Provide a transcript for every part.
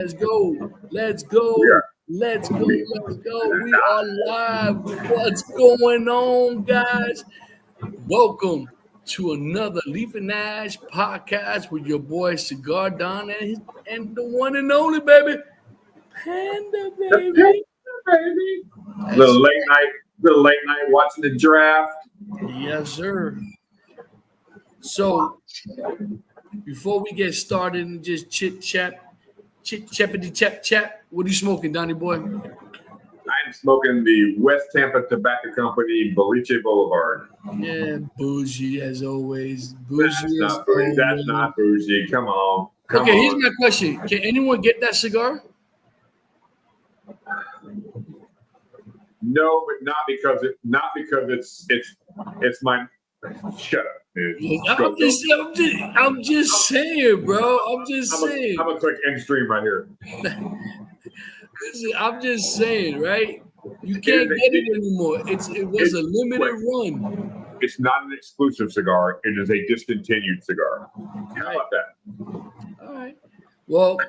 Let's go. Let's go. Let's go. Let's go. We are live. What's going on, guys? Welcome to another Leaf and Ash podcast with your boy Cigar Don and the one and only baby Panda, baby. Baby. Little late night watching the draft. Yes, sir. So before we get started and just chit chat, what are you smoking, Donnie boy? I'm smoking the West Tampa Tobacco Company Boliche Boulevard. Yeah, bougie as always. That's not bougie. Come on. Here's my question: can anyone get that cigar? No, but not because it's my. Shut up, dude. I'm just saying, bro. I'm gonna click end stream right here. Listen, I'm just saying, right? You can't get it anymore. It was a limited run. It's not an exclusive cigar. It is a discontinued cigar. How about that? All right. Well,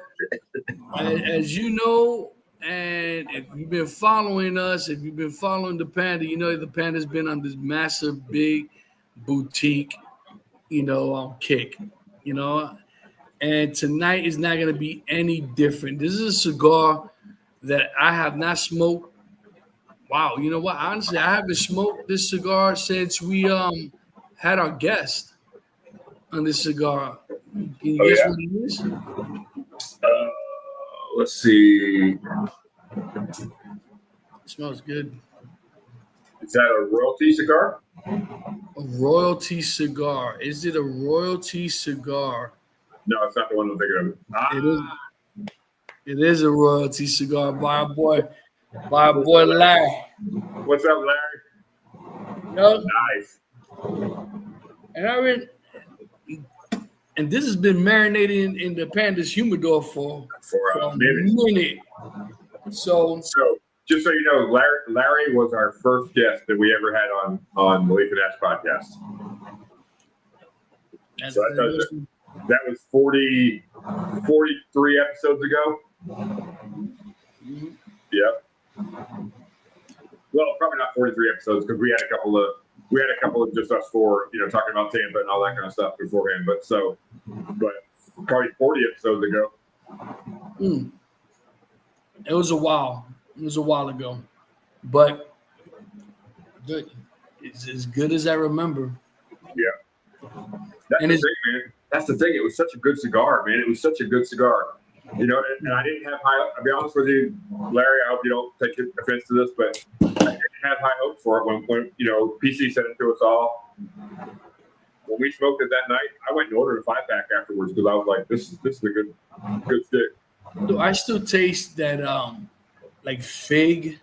as you know, and if you've been following us, if you've been following the Panda, you know the Panda's been on this massive, big boutique, kick, and tonight is not going to be any different. This is a cigar that I have not smoked. Wow, you know what? Honestly, I haven't smoked this cigar since we had our guest on this cigar. Can you guess what it is? Let's see. It smells good. Is that a royalty cigar? A royalty cigar. Is it a royalty cigar? No, it's not the one I'm thinking of. It is a royalty cigar by a boy Larry. What's up, Larry? Yep. Nice. And this has been marinating in the Panda's humidor for a minute. So just so you know, Larry was our first guest that we ever had on the Leaf and Ash podcast. That was 43 episodes ago. Mm-hmm. Yep. Well, probably not 43 episodes because we had a couple of just us four, talking about Tampa and all that kind of stuff beforehand. But probably 40 episodes ago. It was a while. It was a while ago, but it's as good as I remember. Yeah. That's the thing, man. That's the thing. It was such a good cigar, man. It was such a good cigar. And I didn't have high. I'll be honest with you, Larry. I hope you don't take offense to this, but I didn't have high hopes for it when PC sent it to us all. When we smoked it that night, I went and ordered a 5-pack afterwards because I was like, "This is a good stick." Do I still taste that like fig?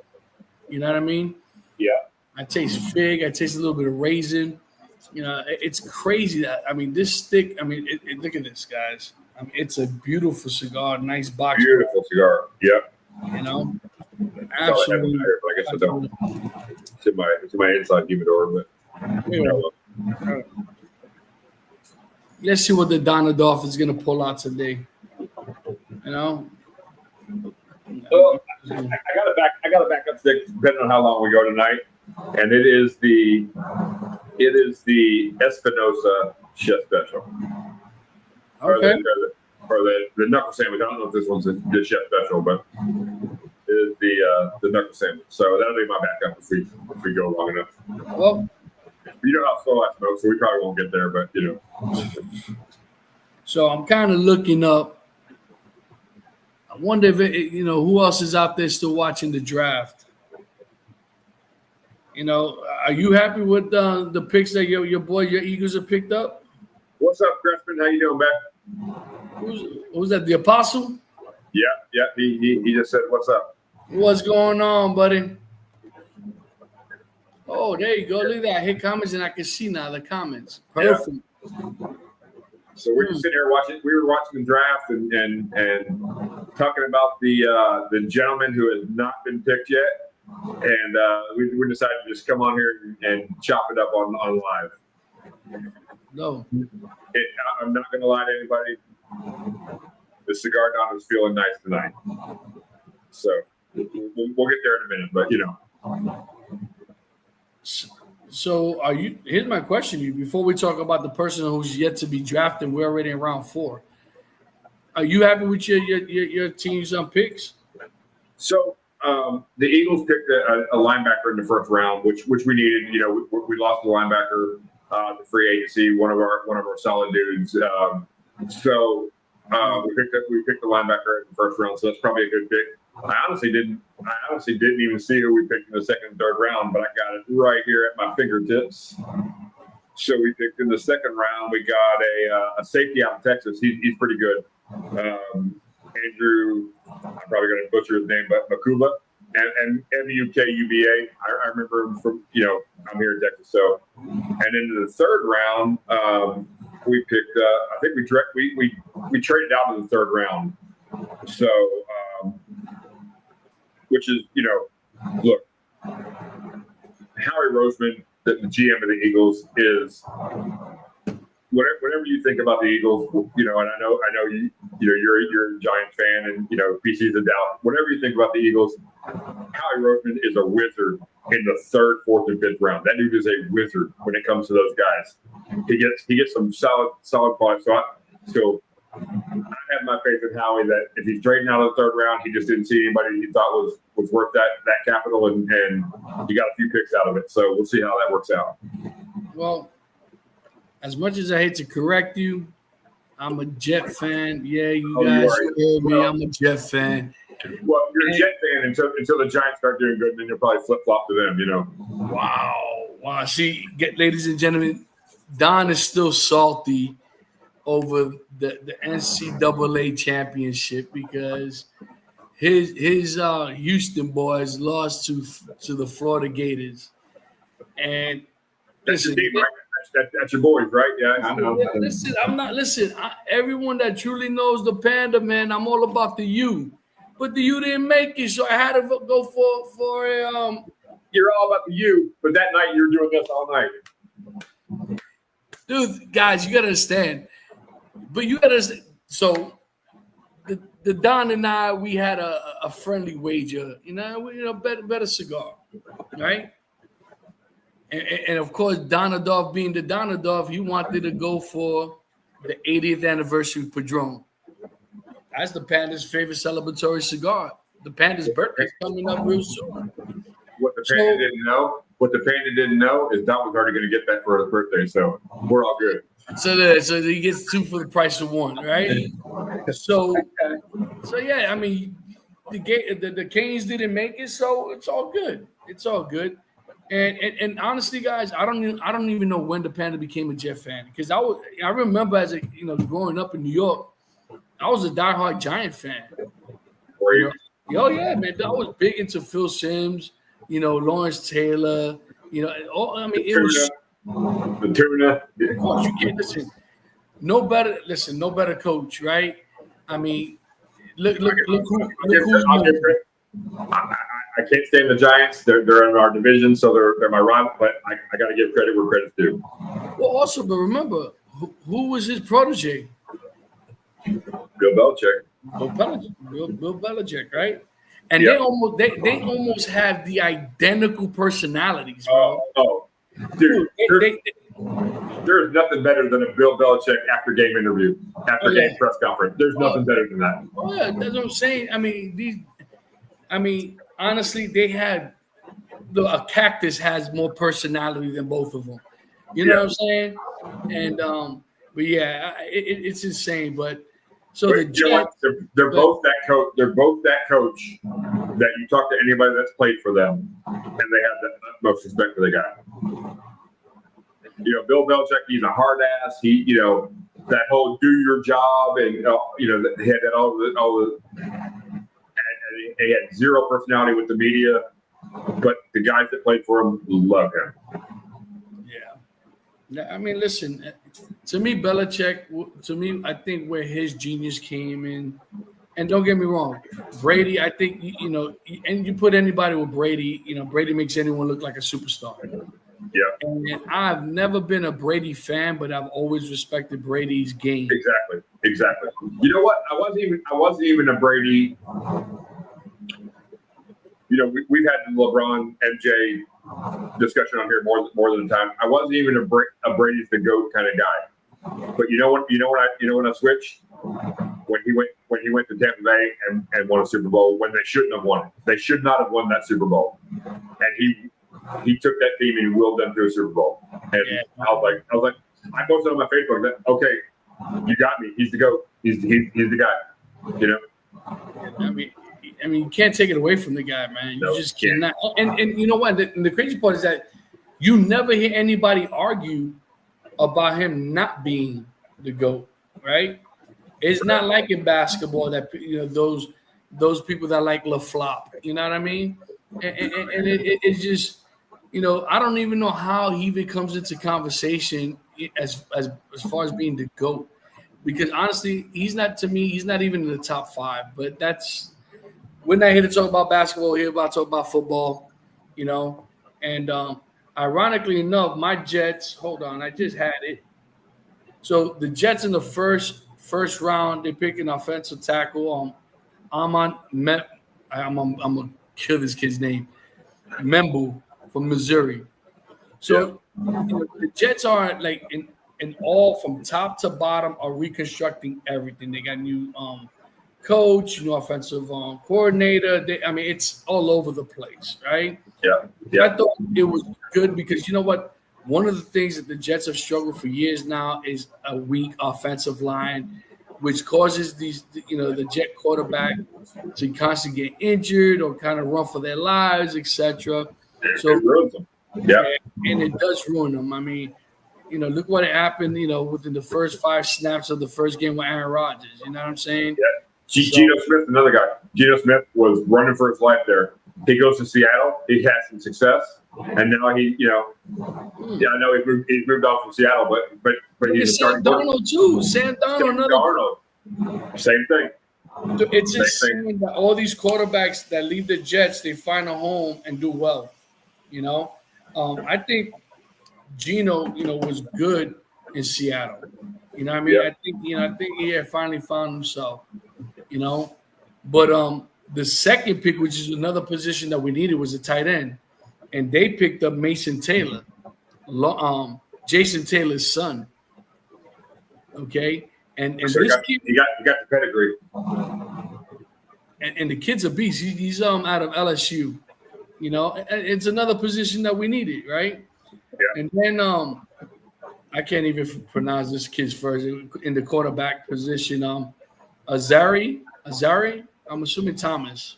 You know what I mean? Yeah. I taste fig. I taste a little bit of raisin. It's crazy that this stick. Look at this, guys. It's a beautiful cigar, nice box. Beautiful cigar. Yep. Absolutely. I guess I don't. It's in my inside humidor, but. Let's see what the Don Adolph is going to pull out today. Well, I got a backup stick depending on how long we go tonight, and it is the Espinosa Chef Special. Okay. Or the knuckle sandwich. I don't know if this one's the Chef Special, but it is the knuckle sandwich. So that'll be my backup if we go long enough. Well, you know how slow I smoke, so we probably won't get there, but So I'm kind of looking up. I wonder if who else is out there still watching the draft. Are you happy with the picks that your Eagles have picked up? What's up, Crespin? How you doing, man? Who's that? The Apostle? Yeah. He just said, "What's up?" What's going on, buddy? Oh, there you go. Look at that. I hit comments and I can see now the comments. Perfect. Yeah. So we're just sitting here watching. We were watching the draft and talking about the gentleman who has not been picked yet, and we decided to just come on here and chop it up on live. No. I'm not going to lie to anybody. the cigar Don is feeling nice tonight. So we'll get there in a minute, but So are you? Here's my question to you. Before we talk about the person who's yet to be drafted, we're already in round 4. Are you happy with your team's picks? So the Eagles picked a linebacker in the first round, which we needed. We lost the linebacker, the free agency, one of our solid dudes. So we picked the linebacker in the first round. So that's probably a good pick. I honestly didn't even see who we picked in the second and third round, but I got it right here at my fingertips. So we picked in the second round. We got a safety out of Texas. He's pretty good. Andrew, I'm probably going to butcher his name, but Makuba and Mukuba. I remember him from, I'm here in Texas. So, and in the third round, we picked, I think we traded out in the third round. So, which is, look, Howie Roseman, the GM of the Eagles, is whatever you think about the Eagles, and I know you're a Giant fan, and PC's a doubt. Whatever you think about the Eagles, Howie Roseman is a wizard in the third, fourth, and fifth round. That dude is a wizard when it comes to those guys. He gets some solid points. So I have my faith in Howie that if he's trading out of the third round, he just didn't see anybody he thought was worth that capital, and he got a few picks out of it. So we'll see how that works out. Well, as much as I hate to correct you, I'm a Jet fan. Yeah, you guys heard me. I'm a Jet fan. Well, you're a Jet fan until the Giants start doing good, and then you'll probably flip-flop to them, Wow. See, ladies and gentlemen, Don is still salty over the NCAA championship because his Houston boys lost to the Florida Gators. And that's your team, right? That's your boys, right? Yeah, I know. Listen, everyone that truly knows the Panda, man, I'm all about the U. But the U didn't make it, so I had to go for a You're all about the U, but that night you're doing this all night. Dude, guys, you gotta understand. But you gotta understand. So the Don and I, we had a friendly wager, better cigar, right? And of course, Donadov being the Donadov, he wanted to go for the 80th anniversary Padron. That's the Panda's favorite celebratory cigar. The Panda's birthday is coming up real soon. What the Panda didn't know is Don was already going to get that for his birthday, so we're all good. So he gets 2 for the price of 1, right? So yeah, I mean, the Canes didn't make it, so it's all good. It's all good. And honestly, guys, I don't even know when the Panda became a Jet fan, because I remember as growing up in New York, I was a diehard Giant fan. Oh yeah, man, I was big into Phil Simms, Lawrence Taylor, it was the tuna. Of course, you can't listen. No better coach, right? I mean, look who. I can't stand the Giants. They're in our division, so they're my rival. But I got to give credit where credit's due. Well, also, but remember, who was his protege? Bill Belichick. Bill Belichick, right? And they almost have the identical personalities, bro. Dude, there's nothing better than a Bill Belichick after game interview, after game press conference. There's nothing better than that. Oh yeah, that's what I'm saying. Honestly, they had a cactus has more personality than both of them. You know what I'm saying? And but yeah, it's insane. But so the Jets, they're both that coach. They're both that coach that you talk to anybody that's played for them, and they have the utmost respect for the guy. Bill Belichick, he's a hard ass. He, that whole do your job, and he had that all the. And he had zero personality with the media, but the guys that played for him love him. Yeah. I mean, listen, to me, Belichick, I think where his genius came in, and don't get me wrong, Brady, I think, and you put anybody with Brady, Brady makes anyone look like a superstar. Yeah. And I've never been a Brady fan, but I've always respected Brady's game. Exactly. You know what? I wasn't even a Brady. You know, we've had the LeBron MJ discussion on here more than a time. I wasn't even a Brady's the GOAT kind of guy. But you know when I switched? When he went to Tampa Bay and won a Super Bowl when they shouldn't have won it. They should not have won that Super Bowl. And he took that team and he willed them to a Super Bowl. And I was like, I posted on my Facebook that, okay, you got me. He's the GOAT. He's the guy. You know? I mean, you can't take it away from the guy, man. You just cannot. And you know what? The crazy part is that you never hear anybody argue about him not being the GOAT, right? It's not like in basketball that those people that like LaFlop, you know what I mean? And it's just, I don't even know how he even comes into conversation as far as being the GOAT, because honestly, he's not even in the top 5. But we're not here to talk about basketball. We're here about to talk about football, And ironically enough, my Jets. Hold on, I just had it. So the Jets in the first round, they pick an offensive tackle. I'm gonna kill this kid's name, Membu from Missouri. So the Jets are like in all from top to bottom are reconstructing everything. They got new coach, new offensive coordinator. It's all over the place, right? Yeah. I thought it was good because you know what? One of the things that the Jets have struggled for years now is a weak offensive line, which causes the Jet quarterback to constantly get injured or kind of run for their lives, etc. So it ruins them. Yeah, and it does ruin them. I mean, look what happened. Within the first 5 snaps of the first game with Aaron Rodgers. You know what I'm saying? Yeah. Geno Smith, another guy. Geno Smith was running for his life there. He goes to Seattle. He has some success, and now I know he's moved on from Seattle, but he's Sam Darnold too. Sam Darnold, same thing. It's insane that all these quarterbacks that leave the Jets, they find a home and do well. I think Geno, was good in Seattle. You know what I mean? Yeah. I think he had finally found himself. But the second pick, which is another position that we needed, was a tight end, and they picked up Mason Taylor, Jason Taylor's son. Okay, and so this kid, you got the pedigree, and the kid's a beast. He's out of LSU. It's another position that we needed, right? Yeah. And then I can't even pronounce this kid's first in the quarterback position. Azari. I'm assuming Thomas.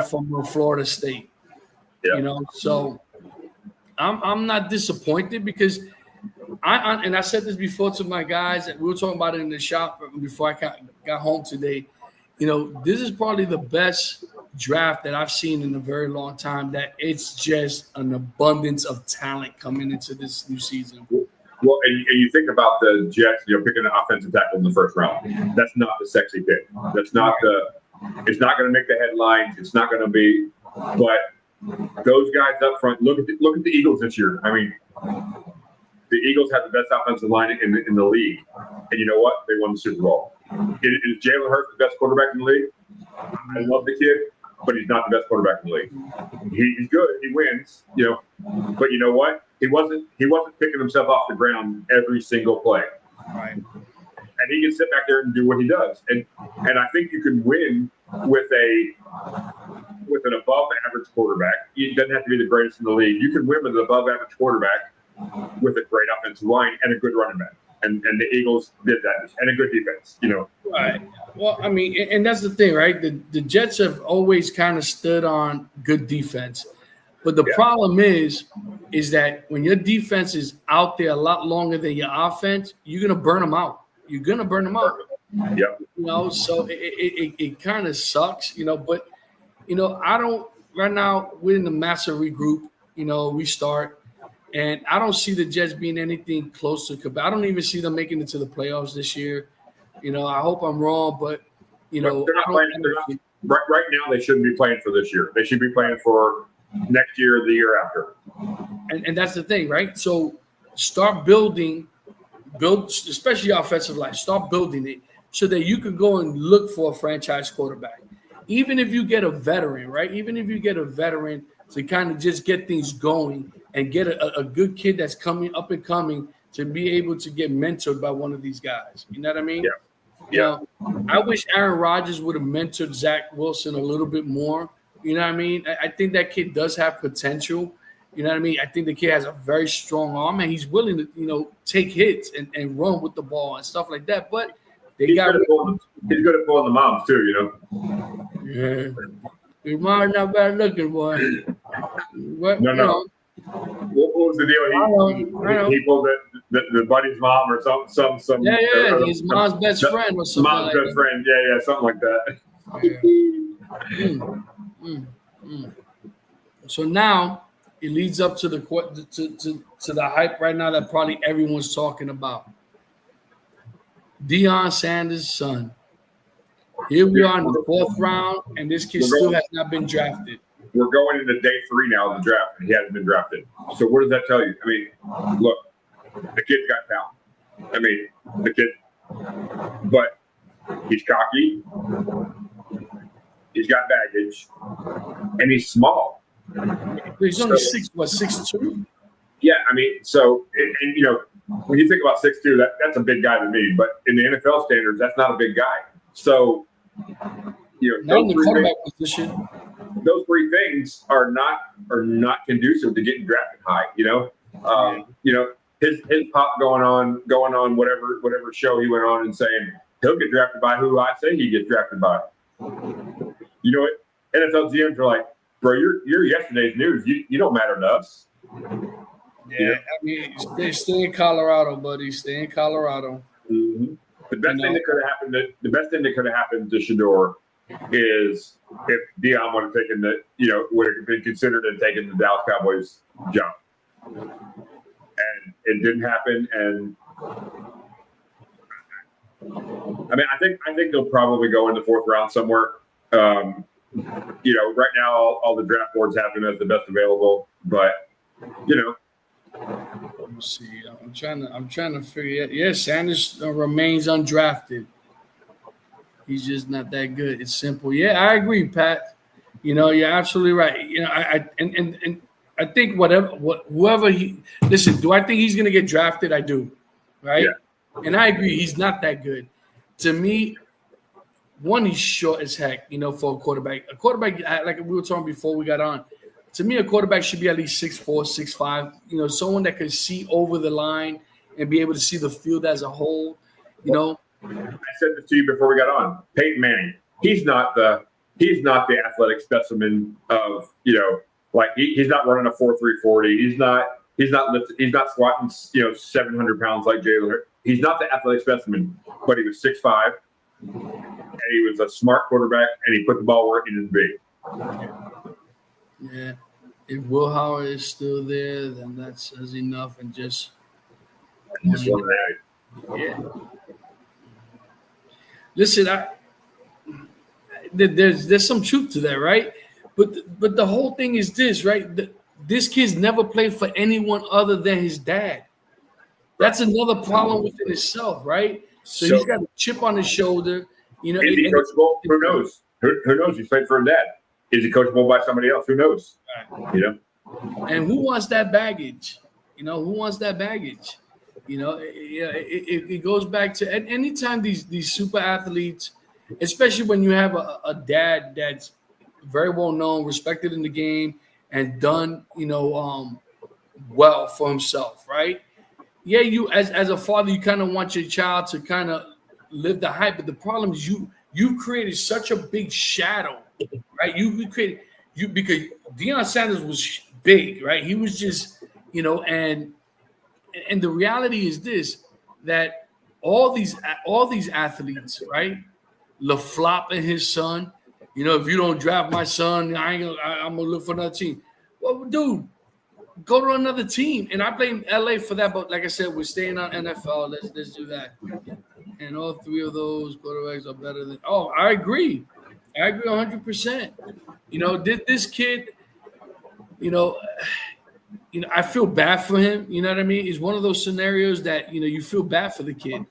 From Florida State. Yeah. So I'm not disappointed because I said this before to my guys. We were talking about it in the shop before I got home today. This is probably the best draft that I've seen in a very long time. That it's just an abundance of talent coming into this new season. Well, and you think about the Jets, picking an offensive tackle in the first round. That's not the sexy pick. That's not it's not going to make the headlines. It's not going to be, but those guys up front, look at the Eagles this year. I mean, the Eagles have the best offensive line in the league. And you know what? They won the Super Bowl. Is Jalen Hurts the best quarterback in the league? I love the kid, but he's not the best quarterback in the league. He's good. He wins, But you know what? He wasn't picking himself off the ground every single play. Right. And he can sit back there and do what he does. And I think you can win with an above average quarterback. It doesn't have to be the greatest in the league. You can win with an above average quarterback with a great offensive line and a good running back. And the Eagles did that, and a good defense, Right. Well, I mean, and that's the thing, right? The Jets have always kind of stood on good defense. But the problem is that when your defense is out there a lot longer than your offense, you're going to burn them out. Yep. So it kind of sucks, but, I don't – right now we're in the massive regroup, restart. And I don't see the Jets being anything close to – I don't even see them making it to the playoffs this year. I hope I'm wrong, but, they're not playing. Right now they shouldn't be playing for this year. They should be playing for next year or the year after. and that's the thing, right? So start build, especially your offensive line. Start building it so that you could go and look for a franchise quarterback. Even if you get a veteran, right? Even if you get a veteran to kind of just get things going and get a good kid that's coming up and coming to be able to get mentored by one of these guys. You know what I mean? Yeah. You know, I wish Aaron Rodgers would have mentored Zach Wilson a little bit more. You know what I mean? I think that kid does have potential. You know what I mean? I think the kid has a very strong arm and he's willing to, take hits and run with the ball and stuff like that. But he's good at pulling the moms too, Yeah. Your mom's not bad looking, boy. What, no. What was the deal? He pulled the buddy's mom or some. Yeah, his mom's best friend or something. Mom's best friend, yeah, something like that. Yeah. So now it leads up to the hype right now that probably everyone's talking about. Deion Sanders' son. Here we are in the 4th round, and this kid still has not been drafted. We're going into day 3 now of the draft, and he hasn't been drafted. So what does that tell you? I mean, look, the kid's got talent. I mean, but he's cocky. He's got baggage, and he's small. He's only 6'2"? Yeah, I mean, so and when you think about 6'2", that's a big guy to me. But in the NFL standards, that's not a big guy. So not in the quarterback position. Those 3 things are not conducive to getting drafted high. His pop going on whatever show he went on and saying he'll get drafted by who I say he gets drafted by. You know what? NFL GMs are like, bro, you're yesterday's news. You don't matter to us. Yeah, I mean, stay in Colorado, buddy. Stay in Colorado. Mm-hmm. The best thing that could have happened to Shador is if Deion would have taken would have been considered and taken the Dallas Cowboys job, and it didn't happen. And I mean, I think they'll probably go in the 4th round somewhere. Right now all the draft boards have him as the best available, but Let me see. I'm trying to figure it. Yeah, Sanders remains undrafted. He's just not that good. It's simple. Yeah, I agree, Pat. You're absolutely right. I think whoever he listen. Do I think he's going to get drafted? I do, right? Yeah. And I agree. He's not that good. To me, one, he's short as heck. For a quarterback. A quarterback, like we were talking before we got on. To me, a quarterback should be at least 6'4", 6'5". Someone that can see over the line and be able to see the field as a whole. I said this to you before we got on. Peyton Manning. He's not the athletic specimen of he's not running a 4.3 40. He's not squatting 700 pounds like Jalen. He's not the athletic specimen, but he was 6'5", and he was a smart quarterback, and he put the ball where it needed to be. Yeah, if Will Howard is still there, then that says enough. And just yeah. Listen, there's some truth to that, right? But the whole thing is this, right? This kid's never played for anyone other than his dad. That's another problem within itself, right? So he's got a chip on his shoulder. Is he coachable? Who knows? Who knows? He's played for a dad. Is he coachable by somebody else? Who knows? Right. And who wants that baggage? Who wants that baggage? It goes back to anytime these super athletes, especially when you have a dad that's very well known, respected in the game, and done well for himself, right? Yeah, you as a father, you kind of want your child to kind of live the hype, but the problem is you created such a big shadow. Right, because Deion Sanders was big, right? He was just, and the reality is this: that all these athletes, right? LaFlop and his son, if you don't draft my son, I'm gonna look for another team. Well, dude, go to another team. And I blame LA for that, but like I said, we're staying on NFL. Let's do that. And all 3 of those quarterbacks are better than. Oh, I agree 100%. This kid, I feel bad for him. You know what I mean? It's one of those scenarios that you feel bad for the kid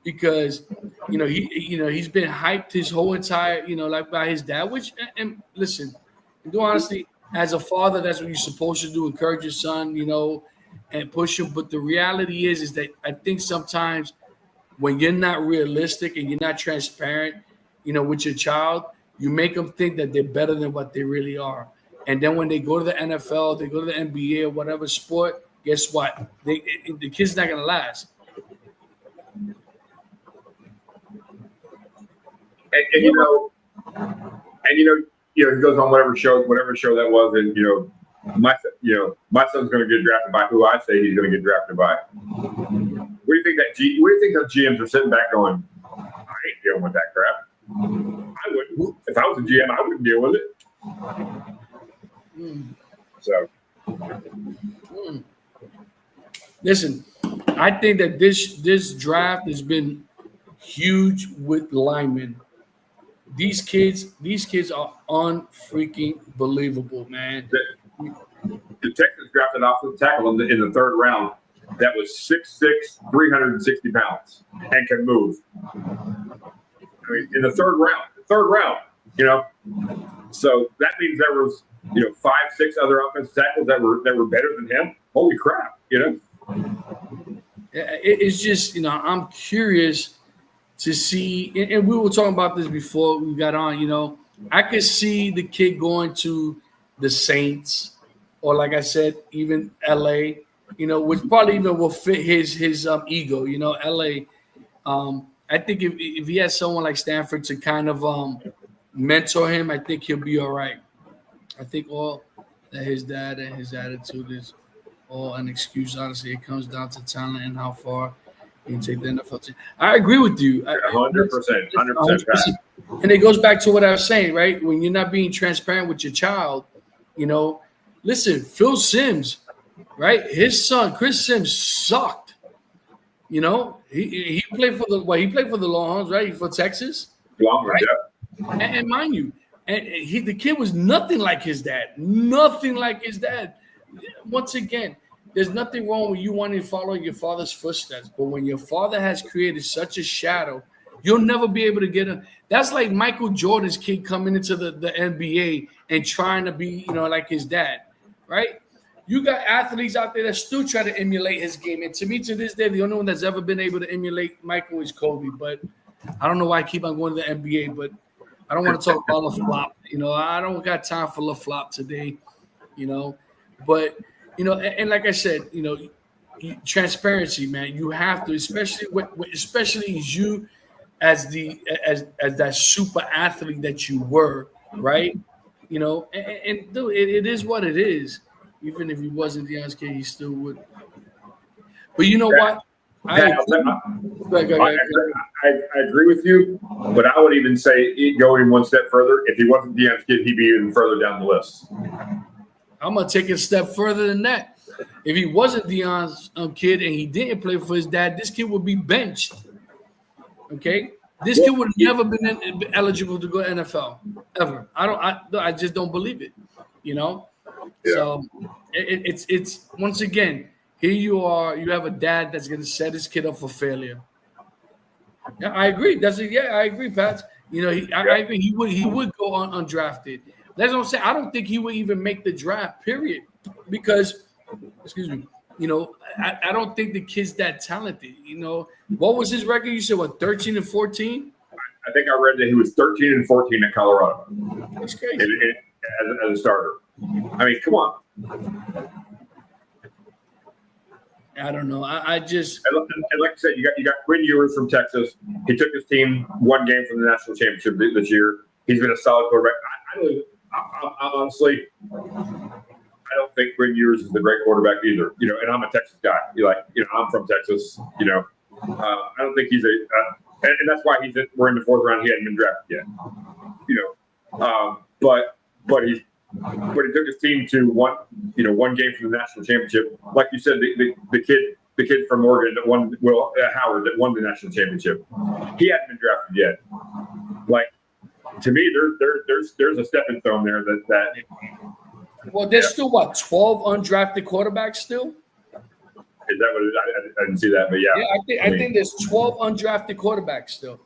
because he's been hyped his whole entire like by his dad. Which and listen, in all honesty, as a father, that's what you're supposed to do: encourage your son, and push him. But the reality is that I think sometimes when you're not realistic and you're not transparent, with your child, you make them think that they're better than what they really are. And then when they go to the NFL, they go to the NBA or whatever sport, guess what? The kid's not going to last. And he goes on whatever show that was, and my son's going to get drafted by who I say he's going to get drafted by. What do you think those GMs are sitting back going? I ain't dealing with that crap. I wouldn't. If I was a GM, I wouldn't deal with it. So, listen, I think that this draft has been huge with linemen. These kids are unfreaking believable, man. The Texans drafted an offensive tackle in the third round that was 6'6", 360 pounds, and can move. I mean, in the third round, So that means there was 5, 6 other offensive tackles that were better than him. Holy crap, It's just I'm curious to see, and we were talking about this before we got on. I could see the kid going to the Saints, or like I said, even LA. Which probably even will fit his ego. LA. I think if he has someone like Stanford to kind of mentor him, I think he'll be all right. I think all that his dad and his attitude is all an excuse. Honestly, it comes down to talent and how far you can take the NFL team. I agree with you. 100%. 100%. And it goes back to what I was saying, right? When you're not being transparent with your child, listen, Phil Simms, right? His son, Chris Simms, sucked. He played for the Longhorns, right? For Texas. Longhorns, right? Yeah. And mind you, the kid was nothing like his dad. Nothing like his dad. Once again, there's nothing wrong with you wanting to follow your father's footsteps. But when your father has created such a shadow, you'll never be able to get him. That's like Michael Jordan's kid coming into the NBA and trying to be, like his dad, right? You got athletes out there that still try to emulate his game. And to me, to this day, the only one that's ever been able to emulate Michael is Kobe. But I don't know why I keep on going to the NBA, but I don't want to talk about LaFlop. I don't got time for LaFlop today, But, and like I said, transparency, man. You have to, especially as you as that super athlete that you were, right? And dude, it is what it is. Even if he wasn't Deion's kid, he still would. But you know what? I agree with you, but I would even say going one step further. If he wasn't Deion's kid, he'd be even further down the list. I'm gonna take it a step further than that. If he wasn't Deion's kid and he didn't play for his dad, this kid would be benched. Okay, this kid would have never been eligible to go to NFL ever. I just don't believe it. Yeah. So it's once again. Here you are. You have a dad that's going to set his kid up for failure. Yeah, I agree. I agree, Pat. I agree. He would go undrafted. That's what I'm saying. I don't think he would even make the draft. Period. Because, excuse me. I don't think the kid's that talented. What was his record? You said what? 13 and 14. I think I read that he was 13 and 14 at Colorado. That's crazy. As a starter. I mean, come on. I don't know. I just and like I said, you got Quinn Ewers from Texas. He took his team one game from the national championship this year. He's been a solid quarterback. I honestly, I don't think Quinn Ewers is the great quarterback either. And I'm a Texas guy. I'm from Texas. I don't think he's and that's why we're in the fourth round. He hadn't been drafted yet. But he took his team to one game from the national championship. Like you said, the kid from Oregon that won, Howard, that won the national championship. He hadn't been drafted yet. Like, to me, there's a stepping stone there that Well, there's still what 12 undrafted quarterbacks still. Is that what it is? I didn't see that, but yeah. Yeah, I think there's 12 undrafted quarterbacks still.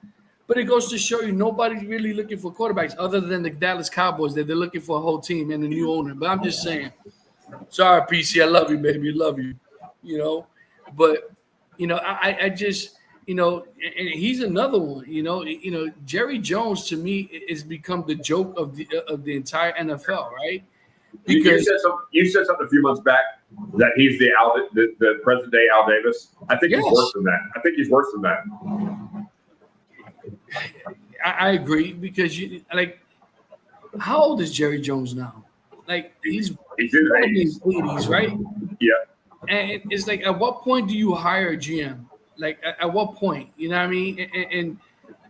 But it goes to show you nobody's really looking for quarterbacks other than the Dallas Cowboys that they're looking for a whole team and a new owner. But I'm just saying, sorry, PC, I love you, baby, love you. You know, but I just and he's another one. Jerry Jones to me has become the joke of the entire NFL, right? Because you said something a few months back that he's the present day Al Davis. I think he's worse than that. I think he's worse than that. I agree because how old is Jerry Jones now? Like he's in his 80s, right? Yeah. And it's like, at what point do you hire a GM? Like, at what point? You know what I mean? And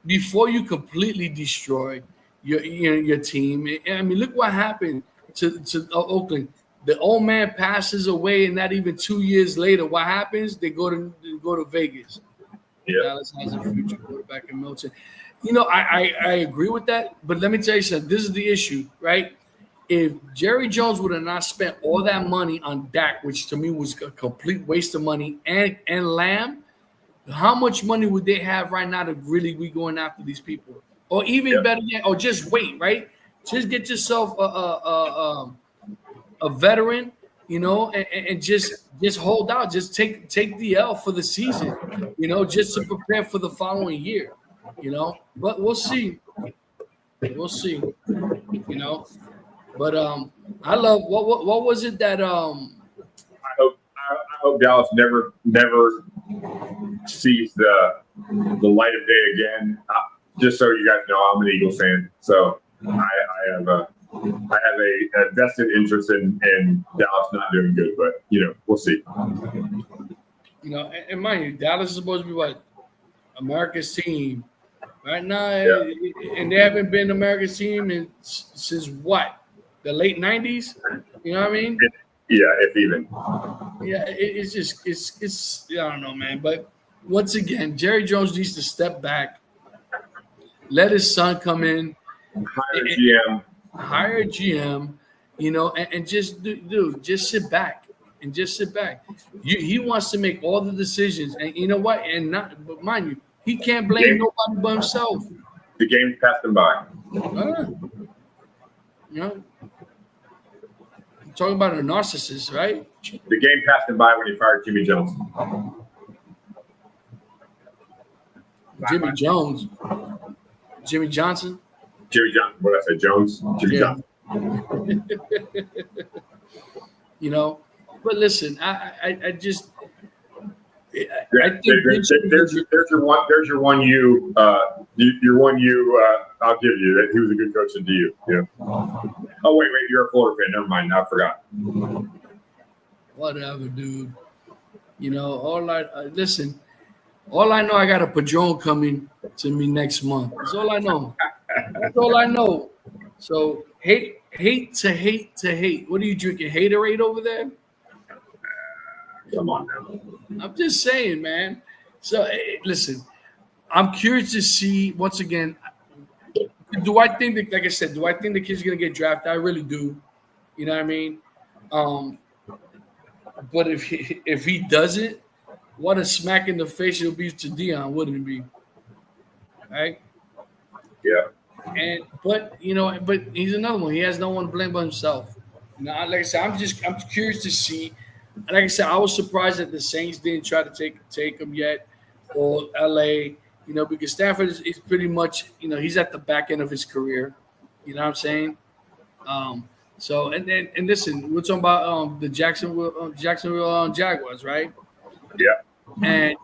before you completely destroy your team. I mean, look what happened to Oakland. The old man passes away, and not even 2 years later, what happens? They go to Vegas. Yeah. Dallas has a future quarterback in Milton. I agree with that, but let me tell you something. This is the issue, right? If Jerry Jones would have not spent all that money on Dak, which to me was a complete waste of money, and Lamb, how much money would they have right now to really be going after these people? Or even better yet, or just wait, right? Just get yourself a veteran, and just hold out. Just take the L for the season, just to prepare for the following year, But we'll see. We'll see, But I love what was it that I hope Dallas never sees the light of day again. Just so you guys know, I'm an Eagles fan, so I have a vested interest in Dallas not doing good, but we'll see. And mind you, Dallas is supposed to be what America's team right now, and they haven't been America's team since what, the late '90s. You know what I mean? Yeah, if even. Yeah, it's I don't know, man. But once again, Jerry Jones needs to step back, let his son come in, hire a GM, and just just sit back and just sit back. He wants to make all the decisions, and you know what? But mind you, he can't blame nobody but himself. The game's passed him by. I'm talking about a narcissist, right? The game passed him by when he fired Jimmy Jones. Jimmy Jones. Jimmy Johnson. Jimmy Johnson. What did I say? Jones? Jimmy Johnson. But listen, I just. There's your one you. I'll give you that he was a good coach to you. Yeah. Oh wait, you're a Florida fan. Never mind. I forgot. Whatever, dude. Listen. All I know, I got a Padron coming to me next month. That's all I know. That's all I know. So hate to hate. What are you drinking? Haterade over there? Come on now. I'm just saying, man. So listen, I'm curious to see once again. Do I think that, like I said, do I think the kid's gonna get drafted? I really do. You know what I mean? But if he doesn't, what a smack in the face it'll be to Dion, wouldn't it be? Right? Yeah. But he's another one. He has no one to blame but himself. Like I said, I'm curious to see. Like I said, I was surprised that the Saints didn't try to take him yet, or LA. Because Stafford is pretty much, he's at the back end of his career. You know what I'm saying? So and listen, we're talking about the Jacksonville Jaguars, right? Yeah. And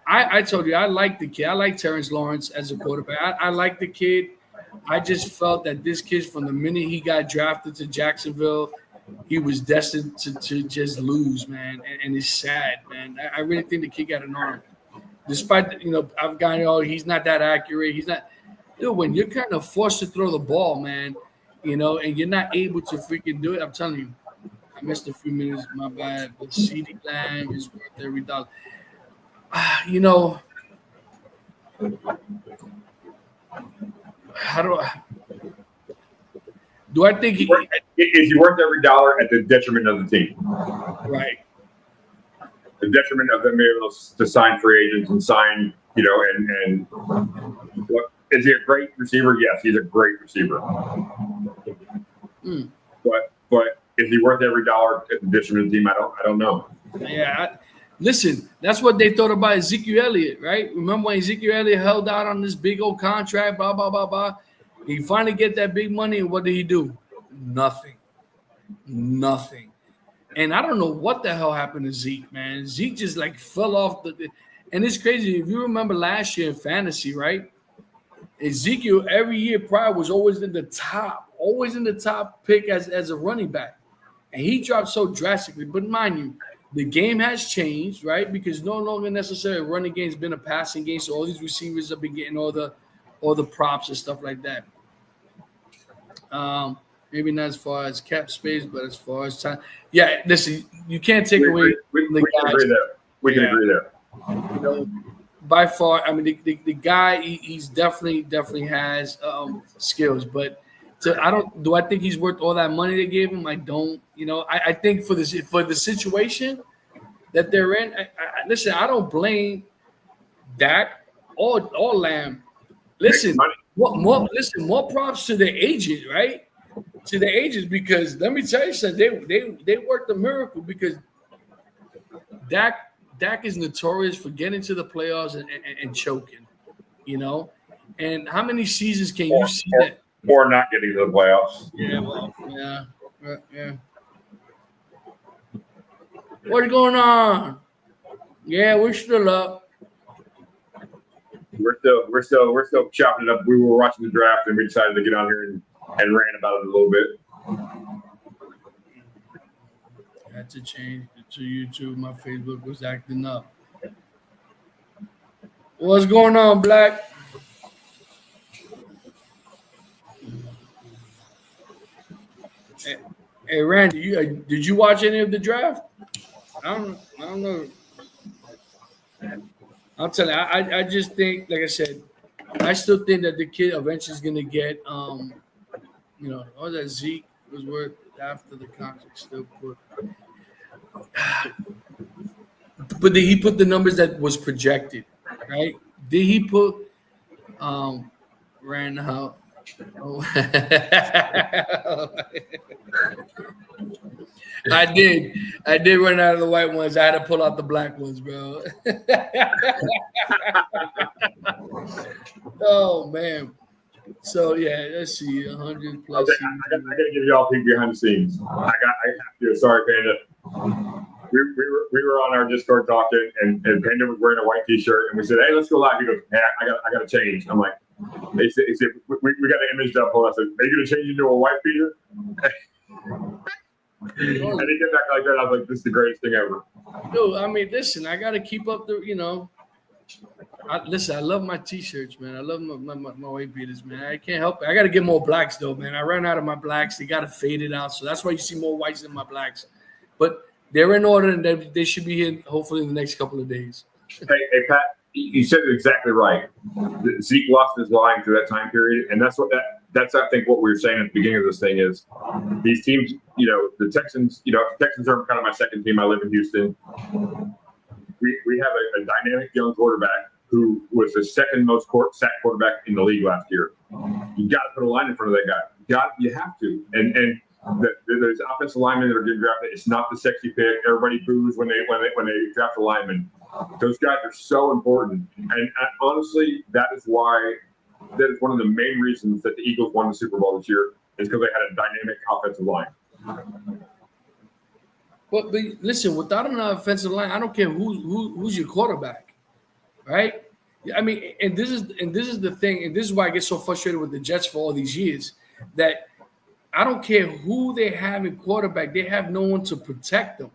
I told you I like the kid. I like Terrence Lawrence as a quarterback. I like the kid. I just felt that this kid, from the minute he got drafted to Jacksonville, he was destined to just lose, man. And it's sad, man. I really think the kid got an arm. Despite, I've got, he's not that accurate. He's not. Dude, when you're kind of forced to throw the ball, man, and you're not able to freaking do it, I'm telling you, I missed a few minutes. My bad. But CD Lamb is worth every dollar. How do I? Do I think is he worth every dollar at the detriment of the team? Right. The detriment of them being able to sign free agents and sign, and is he a great receiver? Yes, he's a great receiver. But is he worth every dollar at the detriment of the team? I don't know. Yeah. Listen, that's what they thought about Ezekiel Elliott, right? Remember when Ezekiel Elliott held out on this big old contract, blah, blah, blah, blah. He finally get that big money, and what did he do? Nothing. And I don't know what the hell happened to Zeke, man. Zeke just like fell off and it's crazy. If you remember last year in fantasy, right? Ezekiel every year prior was always in the top pick as a running back. And he dropped so drastically. But mind you, the game has changed, right? Because no longer necessarily running game's been a passing game. So all these receivers have been getting all the props and stuff like that. Maybe not as far as cap space, but as far as time. Yeah, listen, you can't take away we can agree there. We can agree there. By far, I mean the guy he's definitely has skills, but do I think he's worth all that money they gave him? I don't. I think for the situation that they're in, listen, I don't blame Dak or Lamb. Listen, more props to the agent, right? To the agents, because let me tell you something, they worked a miracle, because Dak is notorious for getting to the playoffs and choking, And how many seasons can you see that? Or not getting to the playoffs. Yeah. What's going on? Yeah, we're still up. We're still chopping it up. We were watching the draft and we decided to get on here and rant about it a little bit. I had to change it to YouTube. My Facebook was acting up. What's going on, Black? Hey Randy, did you watch any of the draft? I don't know. I'll tell you. I just think, like I said, I still think that the kid eventually is gonna get all that Zeke was worth after the contract still put. But did he put the numbers that was projected, right? Did he put ran out? Oh. I did run out of the white ones. I had to pull out the black ones, bro. Oh man. So yeah, let's see, 100 plus. Okay, I gotta give y'all a peek behind the scenes. I have to. Sorry, Panda. We were on our Discord talking, and Panda was wearing a white T-shirt, and we said, "Hey, let's go live." He goes, "Hey, I got to change." I'm like, "He said we got an image up." I said, "Are you gonna change into a white beater?" And he came back like that. I was like, "This is the greatest thing ever." Dude, I mean, listen, I got to keep up the, I love my T-shirts, man. I love my white beaters, man. I can't help it. I got to get more blacks, though, man. I ran out of my blacks. They got to fade it out. So that's why you see more whites than my blacks. But they're in order, and they should be here hopefully in the next couple of days. Hey, Pat, you said it exactly right. Zeke lost his line through that time period, and that's I think what we were saying at the beginning of this thing is these teams, the Texans, Texans are kind of my second team. I live in Houston. We have a dynamic young quarterback who was the second most sacked quarterback in the league last year. You got to put a line in front of that guy. You have to. And there's offensive linemen that are getting drafted. It's not the sexy pick. Everybody boos when they draft a lineman. Those guys are so important. And honestly, that is one of the main reasons that the Eagles won the Super Bowl this year is because they had a dynamic offensive line. But listen, without an offensive line, I don't care who's your quarterback, right? I mean, and this is the thing, and this is why I get so frustrated with the Jets for all these years, that I don't care who they have in quarterback, they have no one to protect them.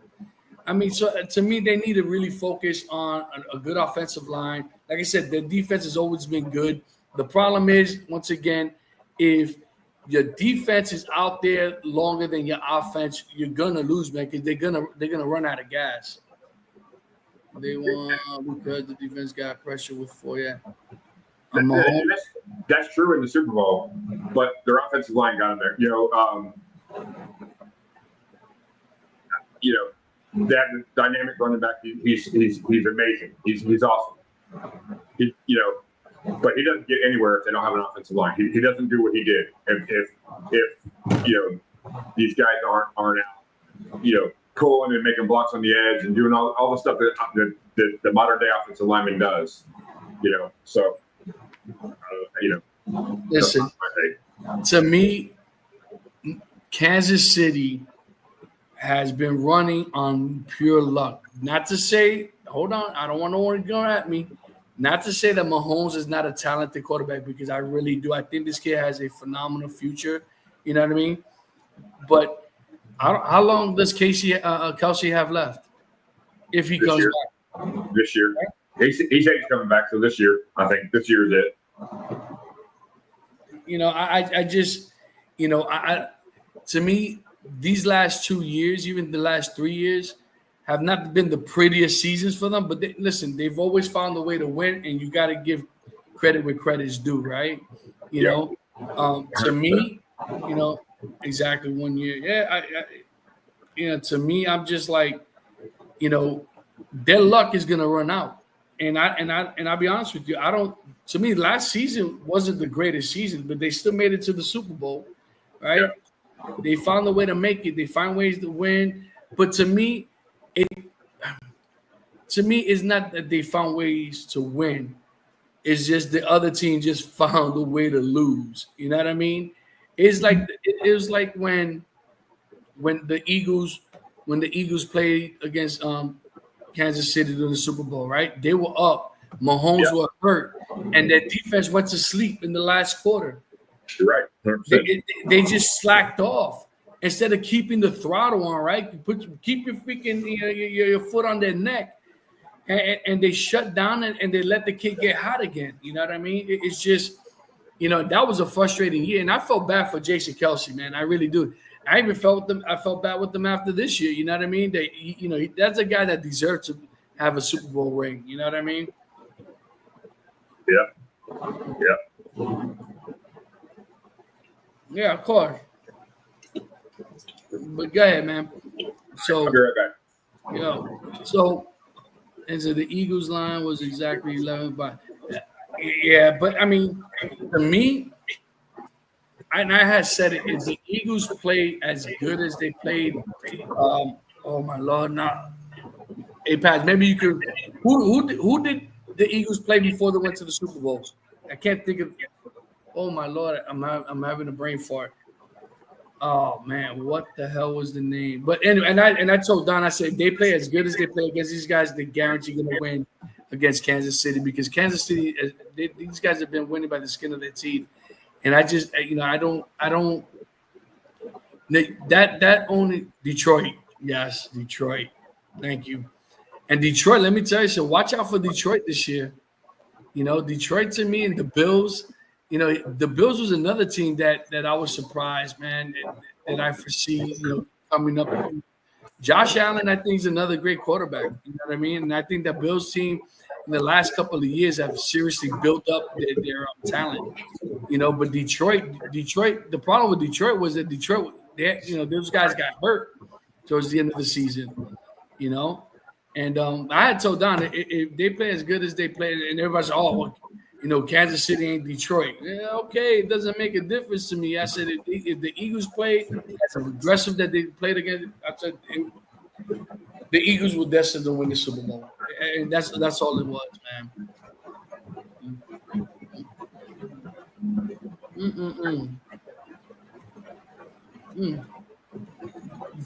I mean, so to me, they need to really focus on a good offensive line. Like I said, their defense has always been good. The problem is, once again, if your defense is out there longer than your offense, you're gonna lose, man, because they're gonna run out of gas. They won because the defense got pressure with 4. Yeah. That's true in the Super Bowl, but their offensive line got them there. That dynamic running back, he's amazing. He's awesome. But he doesn't get anywhere if they don't have an offensive line. He doesn't do what he did if these guys aren't out, pulling and making blocks on the edge and doing all the stuff that the modern day offensive lineman does. Listen, to me, Kansas City has been running on pure luck. Not to say, hold on, I don't want no one to go at me. Not to say that Mahomes is not a talented quarterback, because I really do. I think this kid has a phenomenal future. You know what I mean? But how long does Kelsey have left? If he comes back this year, he said he's coming back. So this year, I think this year is it. I just, to me, these last 2 years, even the last 3 years, have not been the prettiest seasons for them. But they've always found a way to win, and you got to give credit where credit is due, right? To me, exactly 1 year. Yeah, to me, I'm just like, their luck is gonna run out, and I'll be honest with you, to me, last season wasn't the greatest season, but they still made it to the Super Bowl, right? Yeah. They found a way to make it. They find ways to win, but to me, it's not that they found ways to win. It's just the other team just found a way to lose. You know what I mean? It was like when the Eagles played against Kansas City in the Super Bowl, right? They were up. Mahomes were hurt, and their defense went to sleep in the last quarter. You're right. They just slacked off instead of keeping the throttle on, right? Keep your freaking your foot on their neck, and they shut down and they let the kid get hot again. You know what I mean? It's just, that was a frustrating year, and I felt bad for Jason Kelsey, man. I really do. I even felt them. I felt bad with them after this year. You know what I mean? That's a guy that deserves to have a Super Bowl ring. You know what I mean? Yeah, of course. But go ahead, man. So, I'll be right back. So the Eagles line was exactly 11, but but I mean, to me, and I had said it, if the Eagles played as good as they played, oh my Lord, not. Hey, Pat, maybe you could. Who did the Eagles play before they went to the Super Bowl? I can't think of. Oh my Lord, I'm having a brain fart. Oh man, what the hell was the name? But anyway, and I told Don, I said they play as good as they play against these guys, they're guaranteed going to win against Kansas City, because Kansas City, these guys have been winning by the skin of their teeth. And I just, I don't. That only Detroit. Yes, Detroit. Thank you. And Detroit, let me tell you, so watch out for Detroit this year. Detroit to me and the Bills. The Bills was another team that I was surprised, man, that I foresee, coming up. Josh Allen, I think, is another great quarterback. You know what I mean? And I think that Bills team in the last couple of years have seriously built up their talent. But Detroit, the problem with Detroit was that Detroit, those guys got hurt towards the end of the season, And I had told Don, if they play as good as they play, and everybody's, Kansas City ain't Detroit. Yeah, okay, it doesn't make a difference to me. I said if the Eagles played as aggressive that they played against, I said the Eagles were destined to win the Super Bowl, and that's all it was, man.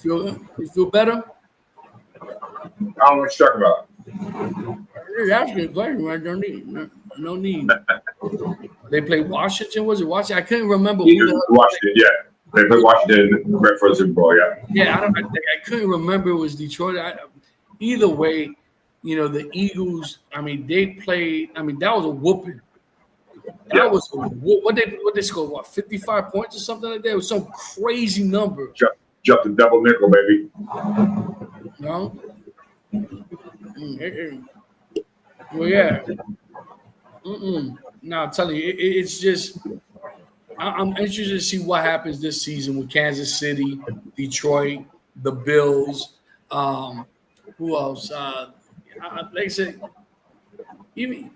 You feel better? I don't know what you're talking about. You're asking a question, right? No need. They played Washington. Was it Washington? I couldn't remember. Washington, yeah. They played Washington right for the Super Bowl, yeah. Yeah, I couldn't remember. It was Detroit. Either way, the Eagles. I mean, they played. I mean, that was a whooping. That was what they scored. What, 55 points or something like that? It was some crazy number. Jumped the double nickel, baby. No. Well, yeah. No, I'm telling you, it's just I'm interested to see what happens this season with Kansas City, Detroit, the Bills. Who else? Like I said, even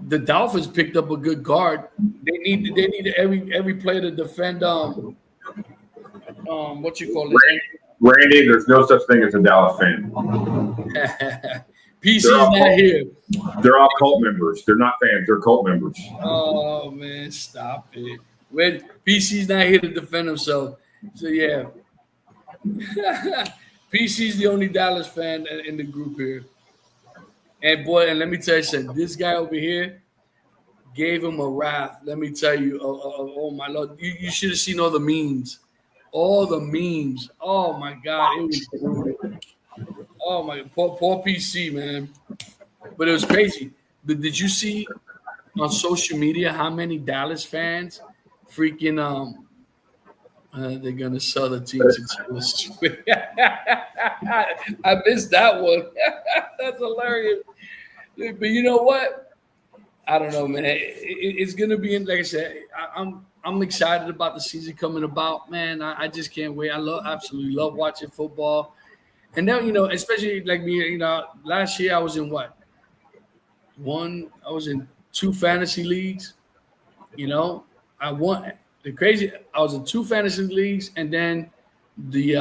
the Dolphins picked up a good guard. They need every player to defend. What you call this? Randy, there's no such thing as a Dallas fan. PC's not here. They're all cult members. They're not fans. They're cult members. Oh man, stop it. When PC's not here to defend himself, so yeah. PC's the only Dallas fan in the group here. And boy, and let me tell you something. This guy over here gave him a wrath. Let me tell you. Oh my Lord, you should have seen all the memes. All the memes. Oh my God, it was brutal. Oh my, poor PC, man. But it was crazy. Did you see on social media how many Dallas fans freaking they're gonna sell the team to Taylor Swift? I missed that one. That's hilarious. But you know what? I don't know, man. It's gonna be like I said. I'm excited about the season coming about, man. I just can't wait. I absolutely love watching football. And now, especially like me, last year I was in what? I was in 2 fantasy leagues. I won I was in 2 fantasy leagues, and then the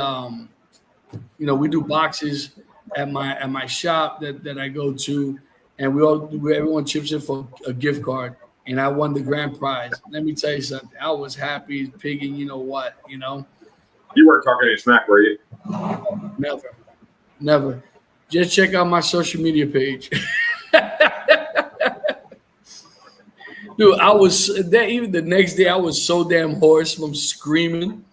we do boxes at my shop that I go to, and everyone chips in for a gift card, and I won the grand prize. Let me tell you something. I was happy as pigging, you know what. You weren't talking any smack, were you? Never. Just check out my social media page. Dude, I was there even the next day. I was so damn hoarse from screaming.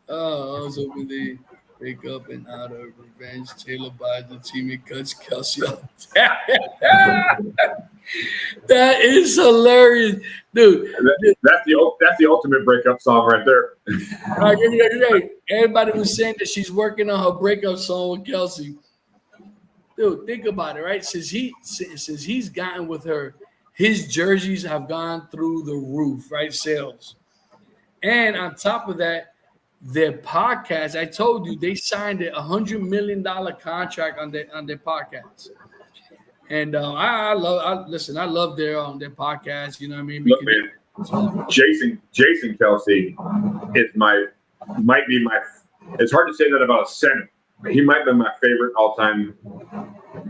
I was hoping they pick up and out of revenge. Taylor buys the team and cuts Kelsey off. That is hilarious, dude. That's the ultimate breakup song right there. Everybody was saying that she's working on her breakup song with Kelsey. Dude, think about it, right? Since he's gotten with her, his jerseys have gone through the roof, right? Sales. And on top of that, their podcast, I told you, they signed a $100 million contract on their podcast. And I love their podcast. You know what I mean? Look, man, Jason Kelsey might be my. It's hard to say that about a center. He might be my favorite all-time,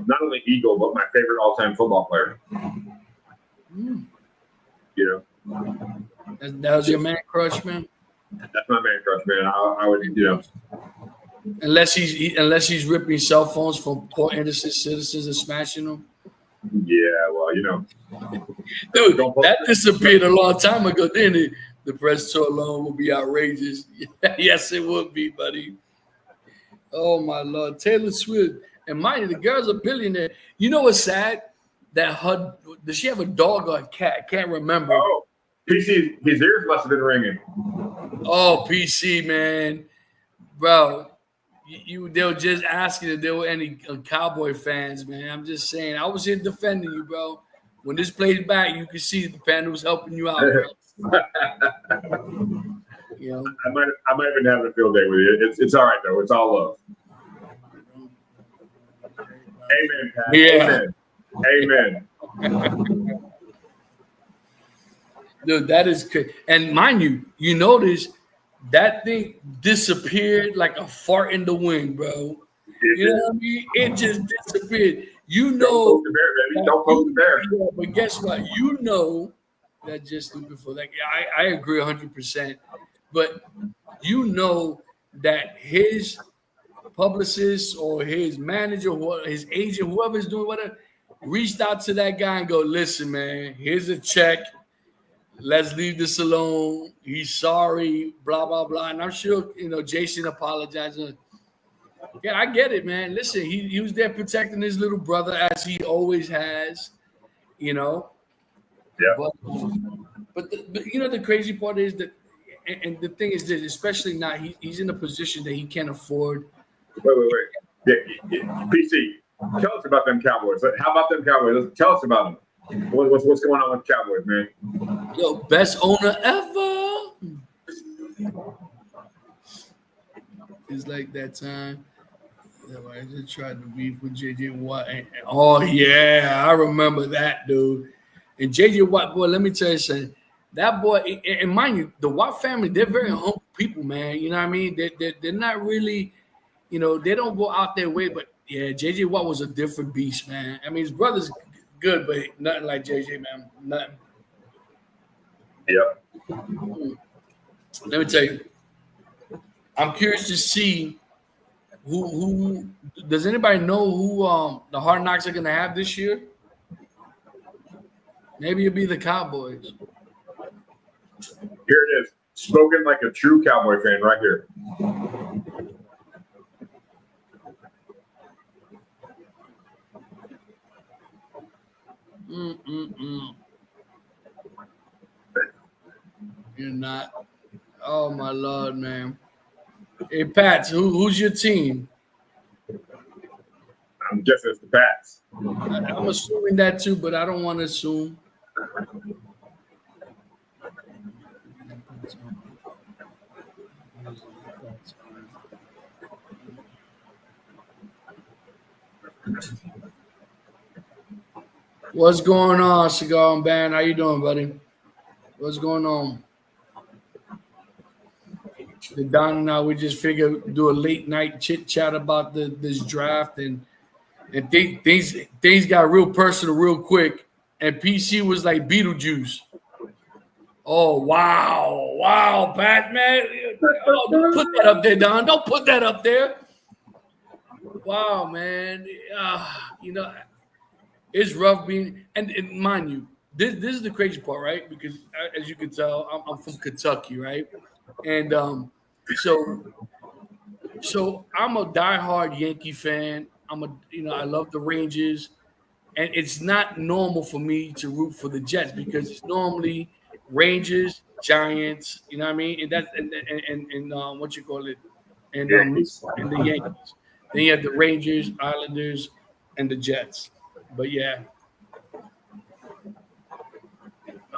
not only Eagle, but my favorite all-time football player. That was your man crush, man. That's my man crush, man. I would, unless he's ripping cell phones from poor innocent citizens and smashing them. Yeah, well, dude, that disappeared a long time ago, didn't it? The press tour alone would be outrageous. Yes, it would be, buddy. Oh my Lord, Taylor Swift, and mind you, the girl's a billionaire. You know what's sad? Does she have a dog or a cat? I can't remember. Oh, PC, his ears must have been ringing. Oh, PC, man, bro. They were just asking if there were any Cowboy fans, man. I'm just saying. I was here defending you, bro. When this plays back, you can see the Panda was helping you out, bro. I might have been having a field day with you. It's all right though. It's all love. Amen, Pat. Yeah. Amen. Dude, that is good. And mind you, you notice that thing disappeared like a fart in the wind, bro. You know what I mean? It just disappeared. Don't poke the bear, baby. Don't poke the bear. Yeah, but guess what? That just stupid for that. I agree 100%. But that his publicist or his manager or his agent, whoever's doing whatever, reached out to that guy and go, listen, man, here's a check. Let's leave this alone. He's sorry, blah, blah, blah. And I'm sure, Jason apologized. Yeah, I get it, man. Listen, he was there protecting his little brother as he always has, Yeah. But the crazy part is that, and the thing is this, especially now, he's in a position that he can't afford. Wait. Yeah, PC, tell us about them Cowboys. How about them Cowboys? Tell us about them. What's going on with Cowboys, man? Yo, best owner ever. It's like that time. I just tried to beef with JJ Watt. Oh yeah, I remember that, dude. And JJ Watt, boy, let me tell you something. That boy, and mind you, the Watt family, they're very humble people, man. You know what I mean? They're not really, they don't go out their way. But yeah, JJ Watt was a different beast, man. I mean, his brother's good, but nothing like JJ, man. Nothing. Yeah. Let me tell you, I'm curious to see who does anybody know who the Hard Knocks are gonna have this year? Maybe it'll be the Cowboys. Here it is. Spoken like a true Cowboy fan right here. You're not. Oh my Lord, man. Hey Pats, who's your team? I'm guessing it's the Pats. I'm assuming that too, but I don't want to assume. What's going on, Cigar and Band? How you doing, buddy? What's going on? The Don and I, we just figured do a late night chit chat about this draft, and things got real personal real quick. And PC was like Beetlejuice. Oh wow, Batman! Oh, don't put that up there, Don. Don't put that up there. Wow, man. It's rough being, and mind you, this is the crazy part, right? Because as you can tell, I'm from Kentucky, right? And so I'm a diehard Yankee fan. I love the Rangers, and it's not normal for me to root for the Jets because it's normally Rangers, Giants, you know what I mean, and that's and what you call it, and the Yankees. Then you have the Rangers, Islanders, and the Jets. But yeah.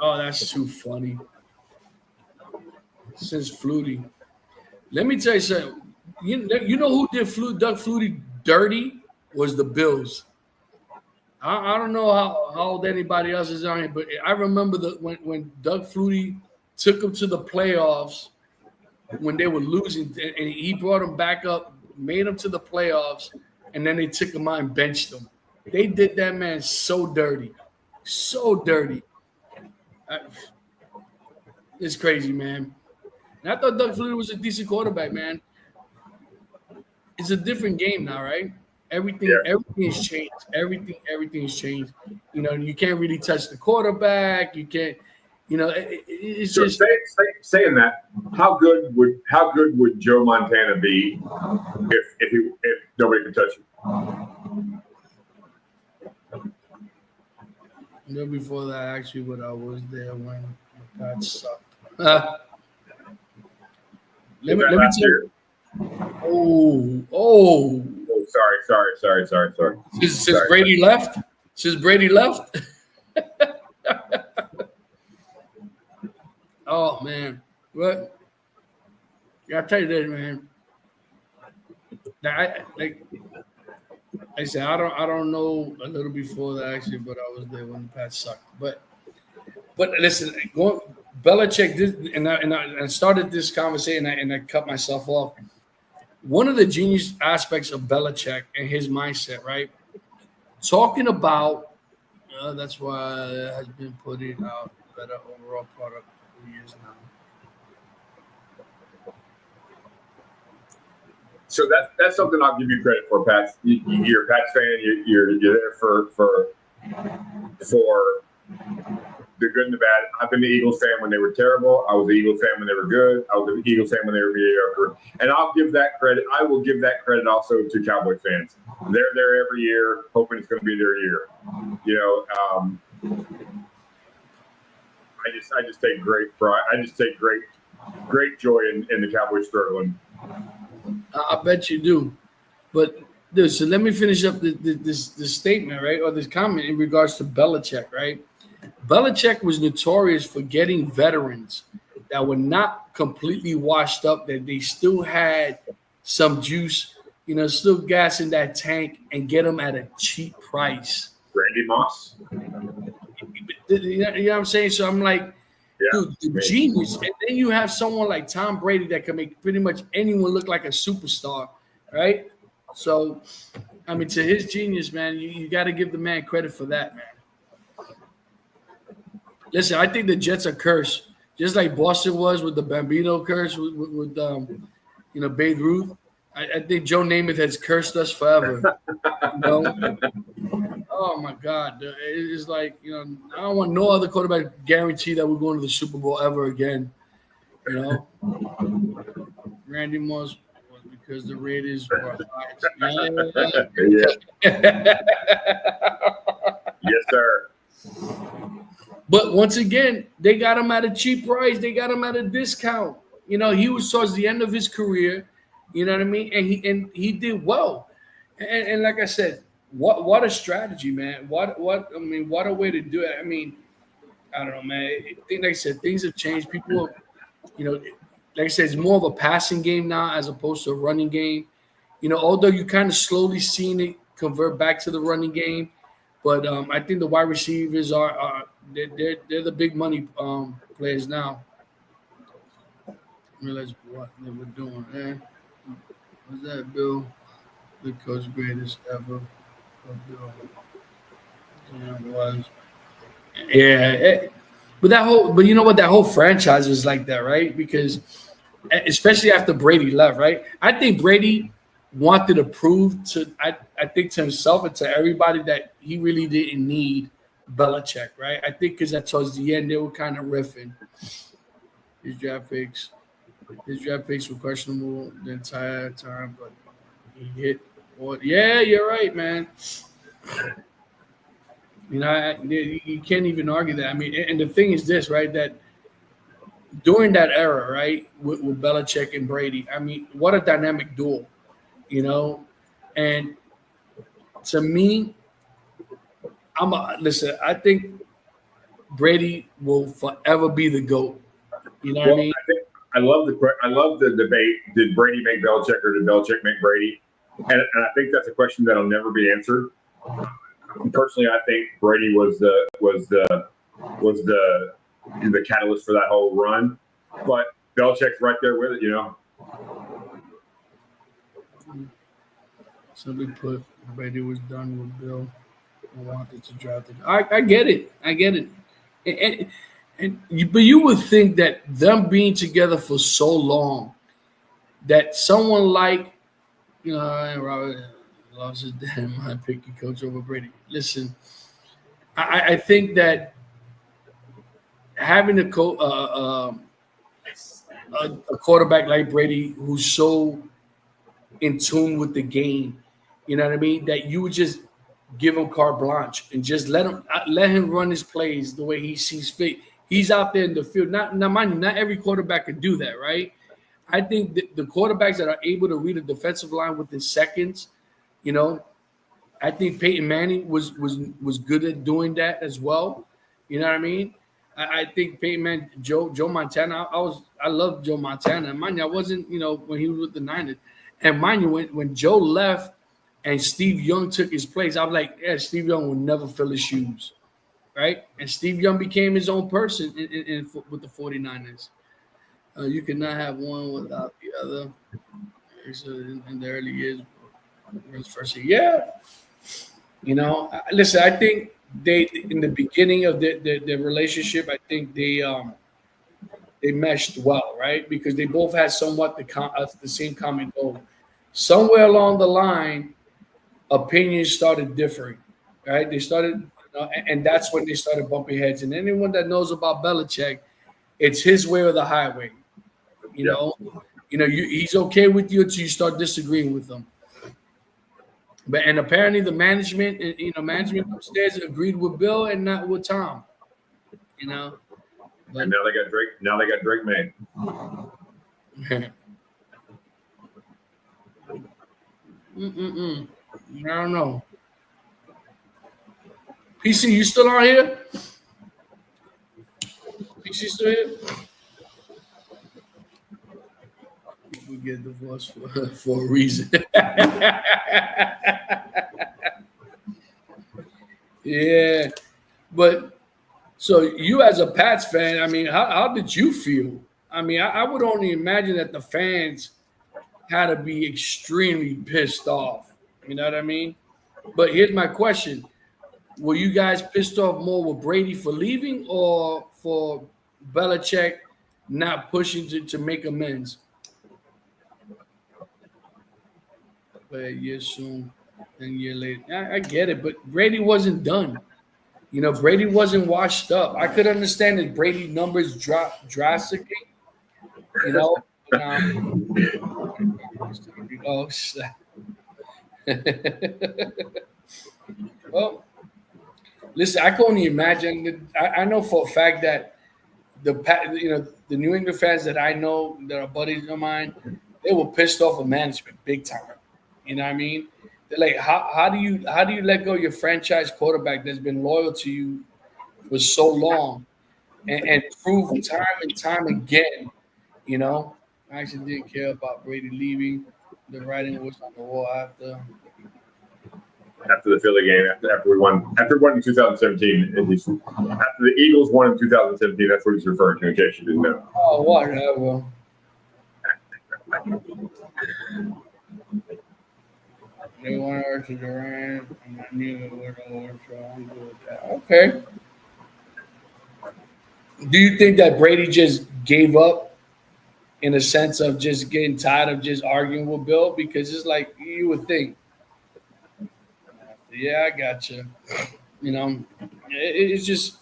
Oh, that's too funny. Since Flutie. Let me tell you something. You know who did Doug Flutie dirty was the Bills. I don't know how old anybody else is on here, but I remember when Doug Flutie took them to the playoffs when they were losing, and he brought them back up, made them to the playoffs, and then they took him out and benched them. They did that man so dirty. So dirty. It's crazy, man. And I thought Doug Flutie was a decent quarterback, man. It's a different game now, right? Everything's changed. Everything's changed. You can't really touch the quarterback. You can't. It's so just saying that. How good would Joe Montana be if nobody could touch him? Before that, actually, when I was there when the Pats sucked. Let me tell you. Oh! Sorry. Since Brady left. Oh man, what? I tell you this, man. I said I don't know a little before that actually, but I was there when the Pats sucked. But listen, Belichick, and I started this conversation and I cut myself off. One of the genius aspects of Belichick and his mindset, right? Talking about that's why it has been putting out better overall product for years now. So that's something I'll give you credit for, Pat. You're a Pats fan. You're there for the good and the bad. I've been the Eagles fan when they were terrible. I was the Eagles fan when they were good. I was the Eagles fan when they were mediocre. And I'll give that credit. I will give that credit also to Cowboy fans. They're there every year, hoping it's going to be their year. I just take great pride. I just take great joy in the Cowboys struggling. I bet you do. But Dude, so let me finish up this statement, right, or this comment in regards to Belichick, right? Belichick was notorious for getting veterans that were not completely washed up, that they still had some juice, still gas in that tank, and get them at a cheap price. Randy Moss. You know what I'm saying? So I'm like, Yeah. dude, the genius. And then you have someone like Tom Brady that can make pretty much anyone look like a superstar, right? So, I mean, to his genius, man, you got to give the man credit for that, man. Listen, I think the Jets are cursed, just like Boston was with the Bambino curse with Babe Ruth. I think Joe Namath has cursed us forever. Oh my God, it's like I don't want no other quarterback guarantee that we're going to the Super Bowl ever again. Randy Moss was because the Raiders were hot. Yeah. Yes, sir. But once again, they got him at a cheap price. They got him at a discount. He was towards the end of his career. You know what I mean? And he did well. And like I said, what a strategy, man. What a way to do it. I mean, I don't know, man. Like I said, things have changed. People, like I said, it's more of a passing game now as opposed to a running game. Although you kind of slowly seeing it convert back to the running game. But I think the wide receivers are they're the big money players now. Realize what they were doing. What's that, Bill? The coach greatest ever. Bill. Yeah, it was. Yeah, but you know what? That whole franchise was like that, right? Because especially after Brady left, right? I think Brady wanted to prove I think to himself and to everybody that he really didn't need Belichick, right? I think because at towards the end they were kind of riffing. His draft picks were questionable the entire time, but he hit. Well, yeah, you're right, man. You can't even argue that. I mean, and the thing is this, right? That during that era, right, with Belichick and Brady, I mean, what a dynamic duel, And to me, listen. I think Brady will forever be the GOAT. You know what I mean? I love the debate. Did Brady make Belichick or did Belichick make Brady? And I think that's a question that'll never be answered. Personally, I think Brady was the catalyst for that whole run, but Belichick's right there with it. Somebody put Brady was done with Bill. I wanted to draft it. I get it. But you would think that them being together for so long, that someone like Robert lost his damn mind picking coach over Brady. Listen, I think that having a quarterback like Brady who's so in tune with the game, you know what I mean, that you would just give him carte blanche and just let him run his plays the way he sees fit. He's out there in the field. Not every quarterback can do that, right? I think the quarterbacks that are able to read a defensive line within seconds, I think Peyton Manning was good at doing that as well. You know what I mean? I think Peyton Manning, Joe Montana. I loved Joe Montana. Mind you, I wasn't when he was with the Niners. And mind you, when Joe left and Steve Young took his place, I was like, yeah, Steve Young will never fill his shoes, right? And Steve Young became his own person with the 49ers. You cannot have one without the other. So in the early years, first year, listen. I think they in the beginning of their relationship, I think they meshed well, right? Because they both had somewhat the same common goal. Somewhere along the line, opinions started differing, right? They started, and that's when they started bumping heads. And anyone that knows about Belichick, it's his way or the highway. He's okay with you until you start disagreeing with him. And apparently the management upstairs agreed with Bill and not with Tom. But, and now they got Drake. Now they got Drake May. I don't know. PC, you still on here? PC still here? We get divorced for a reason. Yeah, but so you as a Pats fan, I mean, how did you feel? I mean, I would only imagine that the fans had to be extremely pissed off. You know what I mean? But here's my question: were you guys pissed off more with Brady for leaving or for Belichick not pushing to make amends? But a year soon, and a year later. I get it, but Brady wasn't done. You know, Brady wasn't washed up. I could understand that Brady numbers dropped drastically. You know, oh, well, listen, I can only imagine. I know for a fact that the New England fans that I know that are buddies of mine, they were pissed off with management big time. You know what I mean? They're like, how do you let go of your franchise quarterback that's been loyal to you for so long and prove time and time again, you know? I actually didn't care about Brady leaving. The writing was on the wall after the Philly game, after we won in 2017, after the Eagles won in 2017, that's what he's referring to. In case you didn't know. Oh, whatever. They want her to Durant, and I knew it would over, so I'm good with that. Okay. Do you think that Brady just gave up in a sense of just getting tired of just arguing with Bill? Because it's like you would think, yeah, I got you. You know, it's just,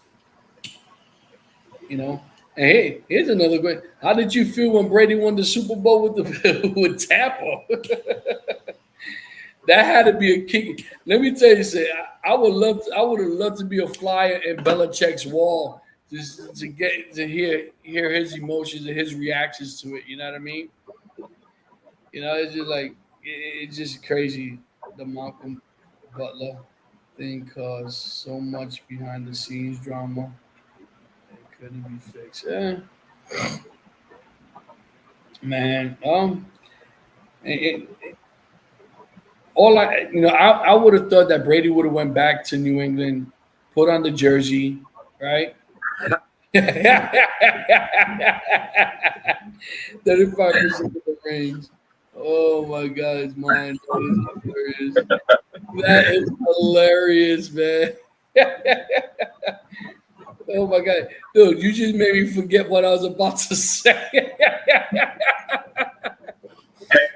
you know. And hey, here's another great. How did you feel when Brady won the Super Bowl with Tampa? That had to be a kick. Let me tell you something. I would have loved to be a flyer in Belichick's wall just to hear his emotions and his reactions to it. You know what I mean? You know, it's just like it's just crazy. The Malcolm Butler thing caused so much behind the scenes drama. It couldn't be fixed. Yeah. Man, I would have thought that Brady would have went back to New England, put on the jersey, right? 35% of the rings. Oh my God, it's mine. That is hilarious, man. Oh my God, dude, you just made me forget what I was about to say.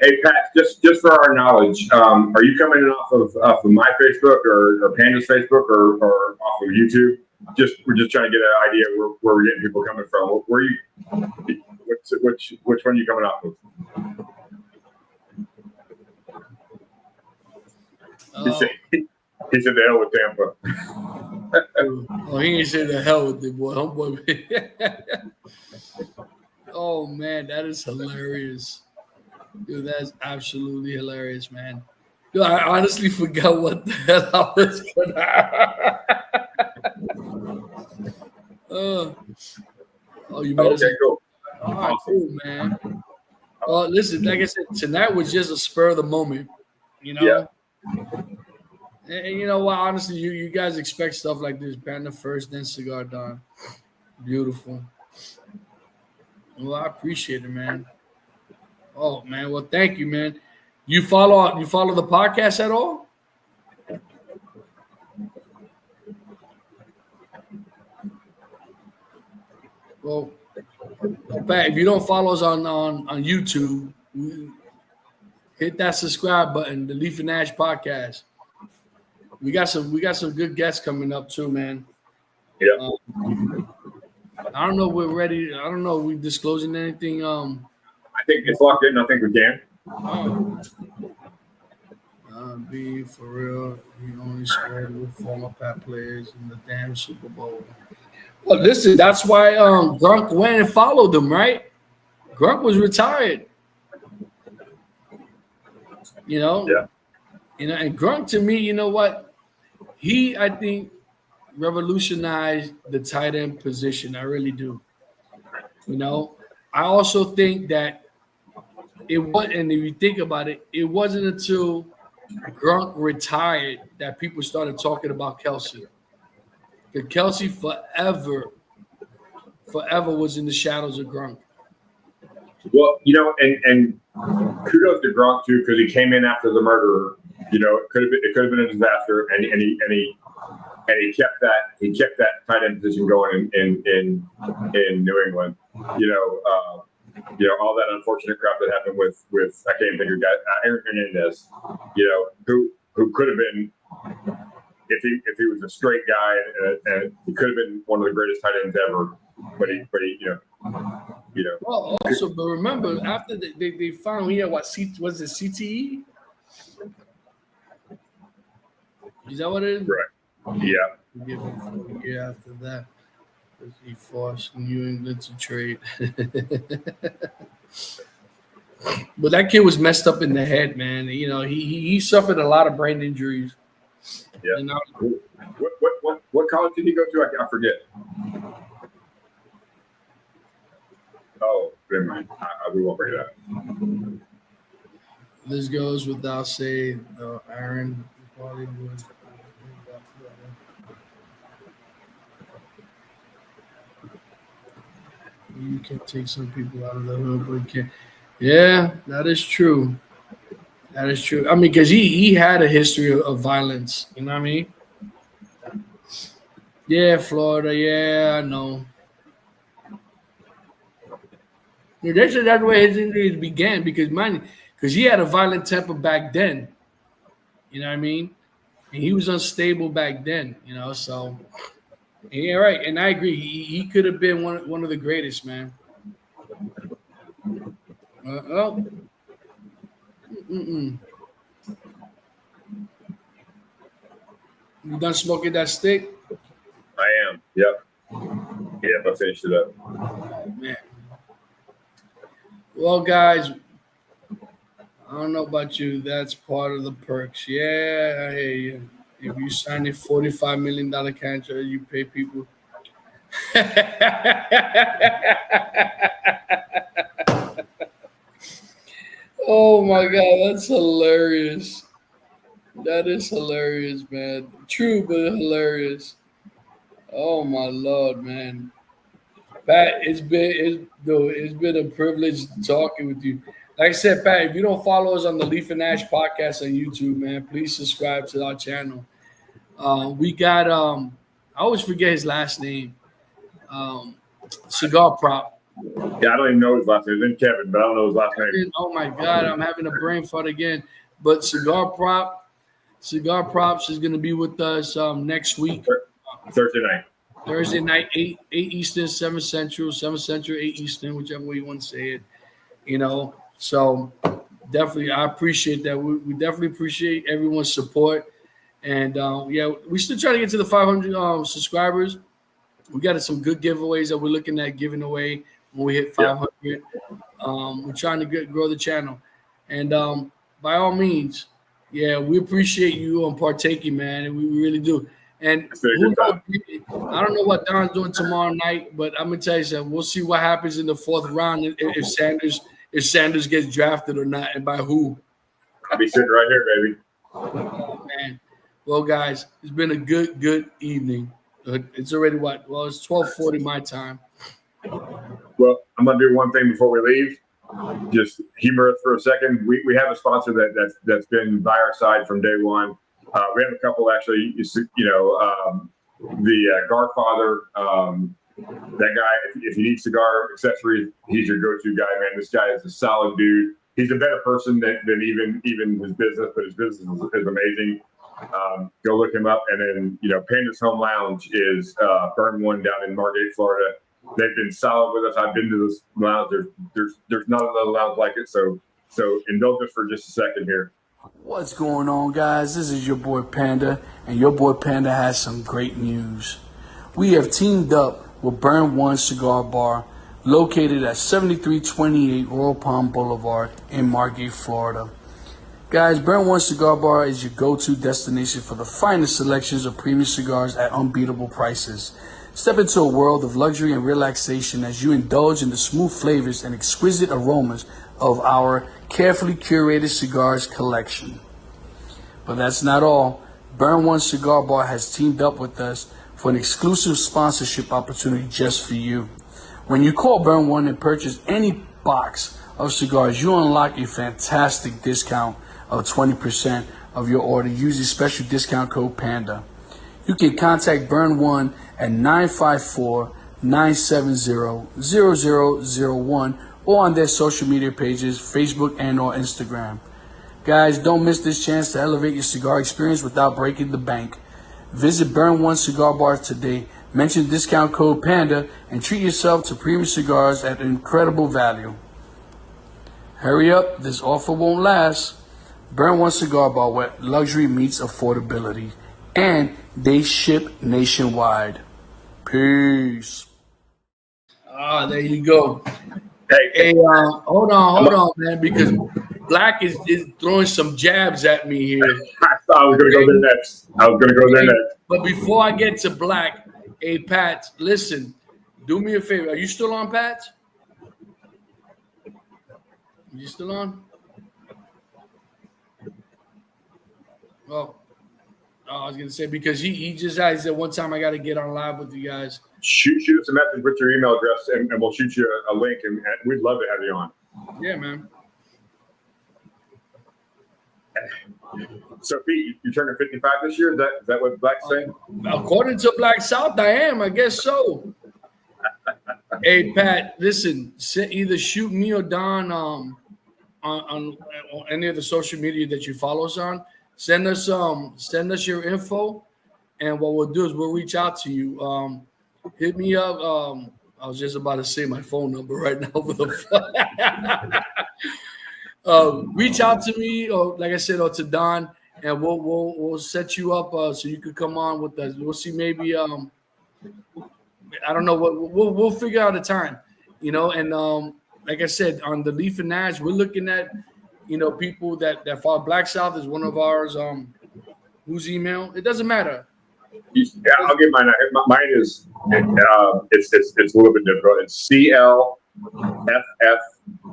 Hey Pat, just for our knowledge, are you coming in off of my Facebook or Panda's Facebook or off of YouTube? We're just trying to get an idea where we're getting people coming from. Where you? Which one are you coming off of? He said the hell with Tampa. Oh, he ain't say the hell with the boy. Oh man, that is hilarious. Dude, that's absolutely hilarious, man. Dude, I honestly forgot what the hell I was gonna. You made us. Cool. All right, cool, man. Well, listen, like I said, tonight was just a spur of the moment, you know. Yeah. And you know what? Honestly, you guys expect stuff like this. Panda first, then Cigar Don. Beautiful. Well, I appreciate it, man. Oh man, well, thank you, man. You follow the podcast at all? Well, Pat, if you don't follow us on YouTube, hit that subscribe button. The Leaf and Ash podcast. We got some good guests coming up too, man. Yeah. I don't know. We're ready. I don't know. Are we disclosing anything? I think it's locked in. I think we can. Be for real. He only scored with former Pat players in the damn Super Bowl. Well, listen, that's why Grunk went and followed them, right? Grunk was retired. You know? Yeah. And Gronk to me, you know what? I think, revolutionized the tight end position. I really do. You know, I also think that it was, and if you think about it, it wasn't until Gronk retired that people started talking about Kelsey. Because Kelsey forever was in the shadows of Gronk. Well, you know, and kudos to Gronk too, because he came in after the murderer. You know, it could have been a disaster, and he kept that tight end position going in New England. You know, all that unfortunate crap that happened with I can't think of guy Aaron Hernandez. You know, who could have been, if he was a straight guy, and he could have been one of the greatest tight ends ever. But he you know. Well, also, but remember, after they found he had was it CTE? Is that what it is? Right. Yeah. Give him for a year after that. He forced New England to trade. But that kid was messed up in the head, man. You know, he suffered a lot of brain injuries. Yeah. You know? What college did he go to? I forget. Oh, never mind. We won't bring it up. This goes without saying, Aaron probably would. You can take some people out of the hood, but you can't. Yeah, that is true. That is true. I mean, because he had a history of violence. You know what I mean? Yeah, Florida. Yeah, I know. Yeah, that's where his injuries began because he had a violent temper back then. You know what I mean? And he was unstable back then. You know, so yeah, right. And I agree. He could have been one of the greatest, man. Oh. You done smoking that stick? I am. Yep. Yeah, I finished it up. Oh, man. Well, guys, I don't know about you. That's part of the perks. Yeah, I hear you. If you sign a $45 million contract, you pay people. Oh my God, that's hilarious. That is hilarious, man. True, but hilarious. Oh my Lord, man. Pat, it's been a privilege talking with you. Like I said, Pat, if you don't follow us on the Leaf and Ash podcast on YouTube, man, please subscribe to our channel. We got I always forget his last name. Cigar Prop. Yeah, I don't even know his last name. It's Kevin, but I don't know his last name. Oh my God, I'm having a brain fart again. But Cigar Props is going to be with us next week. Thursday night, 8 Eastern, 7 Central, 8 Eastern, whichever way you want to say it. You know, so definitely, I appreciate that. We definitely appreciate everyone's support. And yeah, we're still trying to get to the 500 subscribers. We got some good giveaways that we're looking at giving away when we hit 500. Yep. We're trying to grow the channel. And by all means, yeah, we appreciate you on partaking, man. We really do. And I don't know what Don's doing tomorrow night, but I'm gonna tell you something. We'll see what happens in the fourth round if Sanders gets drafted or not, and by who. I'll be sitting right here, baby. Oh, man. Well, guys, it's been a good evening. It's already what? Well, it's 12:40 my time. Well, I'm gonna do one thing before we leave. Just humor us for a second. We have a sponsor that's been by our side from day one. We have a couple actually. The Garfather, that guy. If you need cigar accessories, he's your go-to guy, man. This guy is a solid dude. He's a better person than even his business, but his business is amazing. Go look him up. And then Panda's Home Lounge is Burn One down in Margate, Florida. They've been solid with us. I've been to this lounge. There's not another lounge like it. So indulge us for just a second here. What's going on, guys? This is your boy Panda, and your boy Panda has some great news. We have teamed up with Burn One Cigar Bar, located at 7328 Royal Palm Boulevard in Margate, Florida. Guys, Burn One Cigar Bar is your go-to destination for the finest selections of premium cigars at unbeatable prices. Step into a world of luxury and relaxation as you indulge in the smooth flavors and exquisite aromas of our carefully curated cigars collection. But that's not all. Burn One Cigar Bar has teamed up with us for an exclusive sponsorship opportunity just for you. When you call Burn One and purchase any box of cigars, you unlock a fantastic discount of 20% of your order using special discount code PANDA. You can contact Burn One at 954-970-0001 or on their social media pages, Facebook and or Instagram. Guys, don't miss this chance to elevate your cigar experience without breaking the bank. Visit Burn One Cigar Bar today, mention discount code PANDA, and treat yourself to premium cigars at incredible value. Hurry up, this offer won't last. Burn One Cigar Bar, where luxury meets affordability, and they ship nationwide. Peace. There you go. Hey, hold on, man, because Black is throwing some jabs at me here. I thought I was going to go there next. But before I get to Black, hey, Pat, listen, do me a favor. Are you still on, Pat? You still on? Well, I was gonna say because he just said one time I got to get on live with you guys. Shoot us a message with your email address, and we'll shoot you a link, and we'd love to have you on. Yeah, man. So, Pete, you're turning 55 this year. Is that what Black's saying? According to Black South, I am. I guess so. Hey, Pat, listen. Either shoot me or Don on any of the social media that you follow us on. Send us your info, and what we'll do is we'll reach out to you. Hit me up. I was just about to say my phone number right now over the phone. Reach out to me, or like I said, or to Don, and we'll set you up so you could come on with us. We'll see, maybe I don't know what we'll figure out a time, and like I said, on the Leaf and Nash, we're looking at people that follow Black South is one of ours. Whose email? It doesn't matter. Yeah, I'll give mine. Mine is it's a little bit difficult. It's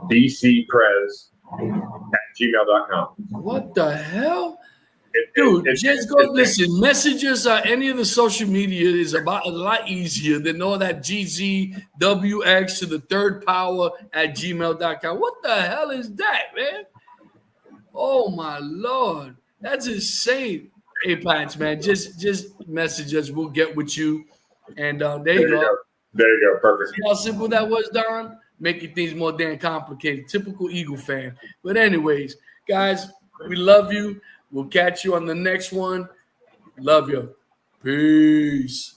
clffdcprez@gmail.com. What the hell? Dude, just go listen. Messages on any of the social media is about a lot easier than all that GZWX to the third power @gmail.com. What the hell is that, man? Oh my Lord, that's insane. Hey, Pats, man, just message us. We'll get with you. And there you go. There you go. Perfect. See how simple that was, Don? Making things more damn complicated. Typical Eagle fan. But anyways, guys, we love you. We'll catch you on the next one. Love you. Peace.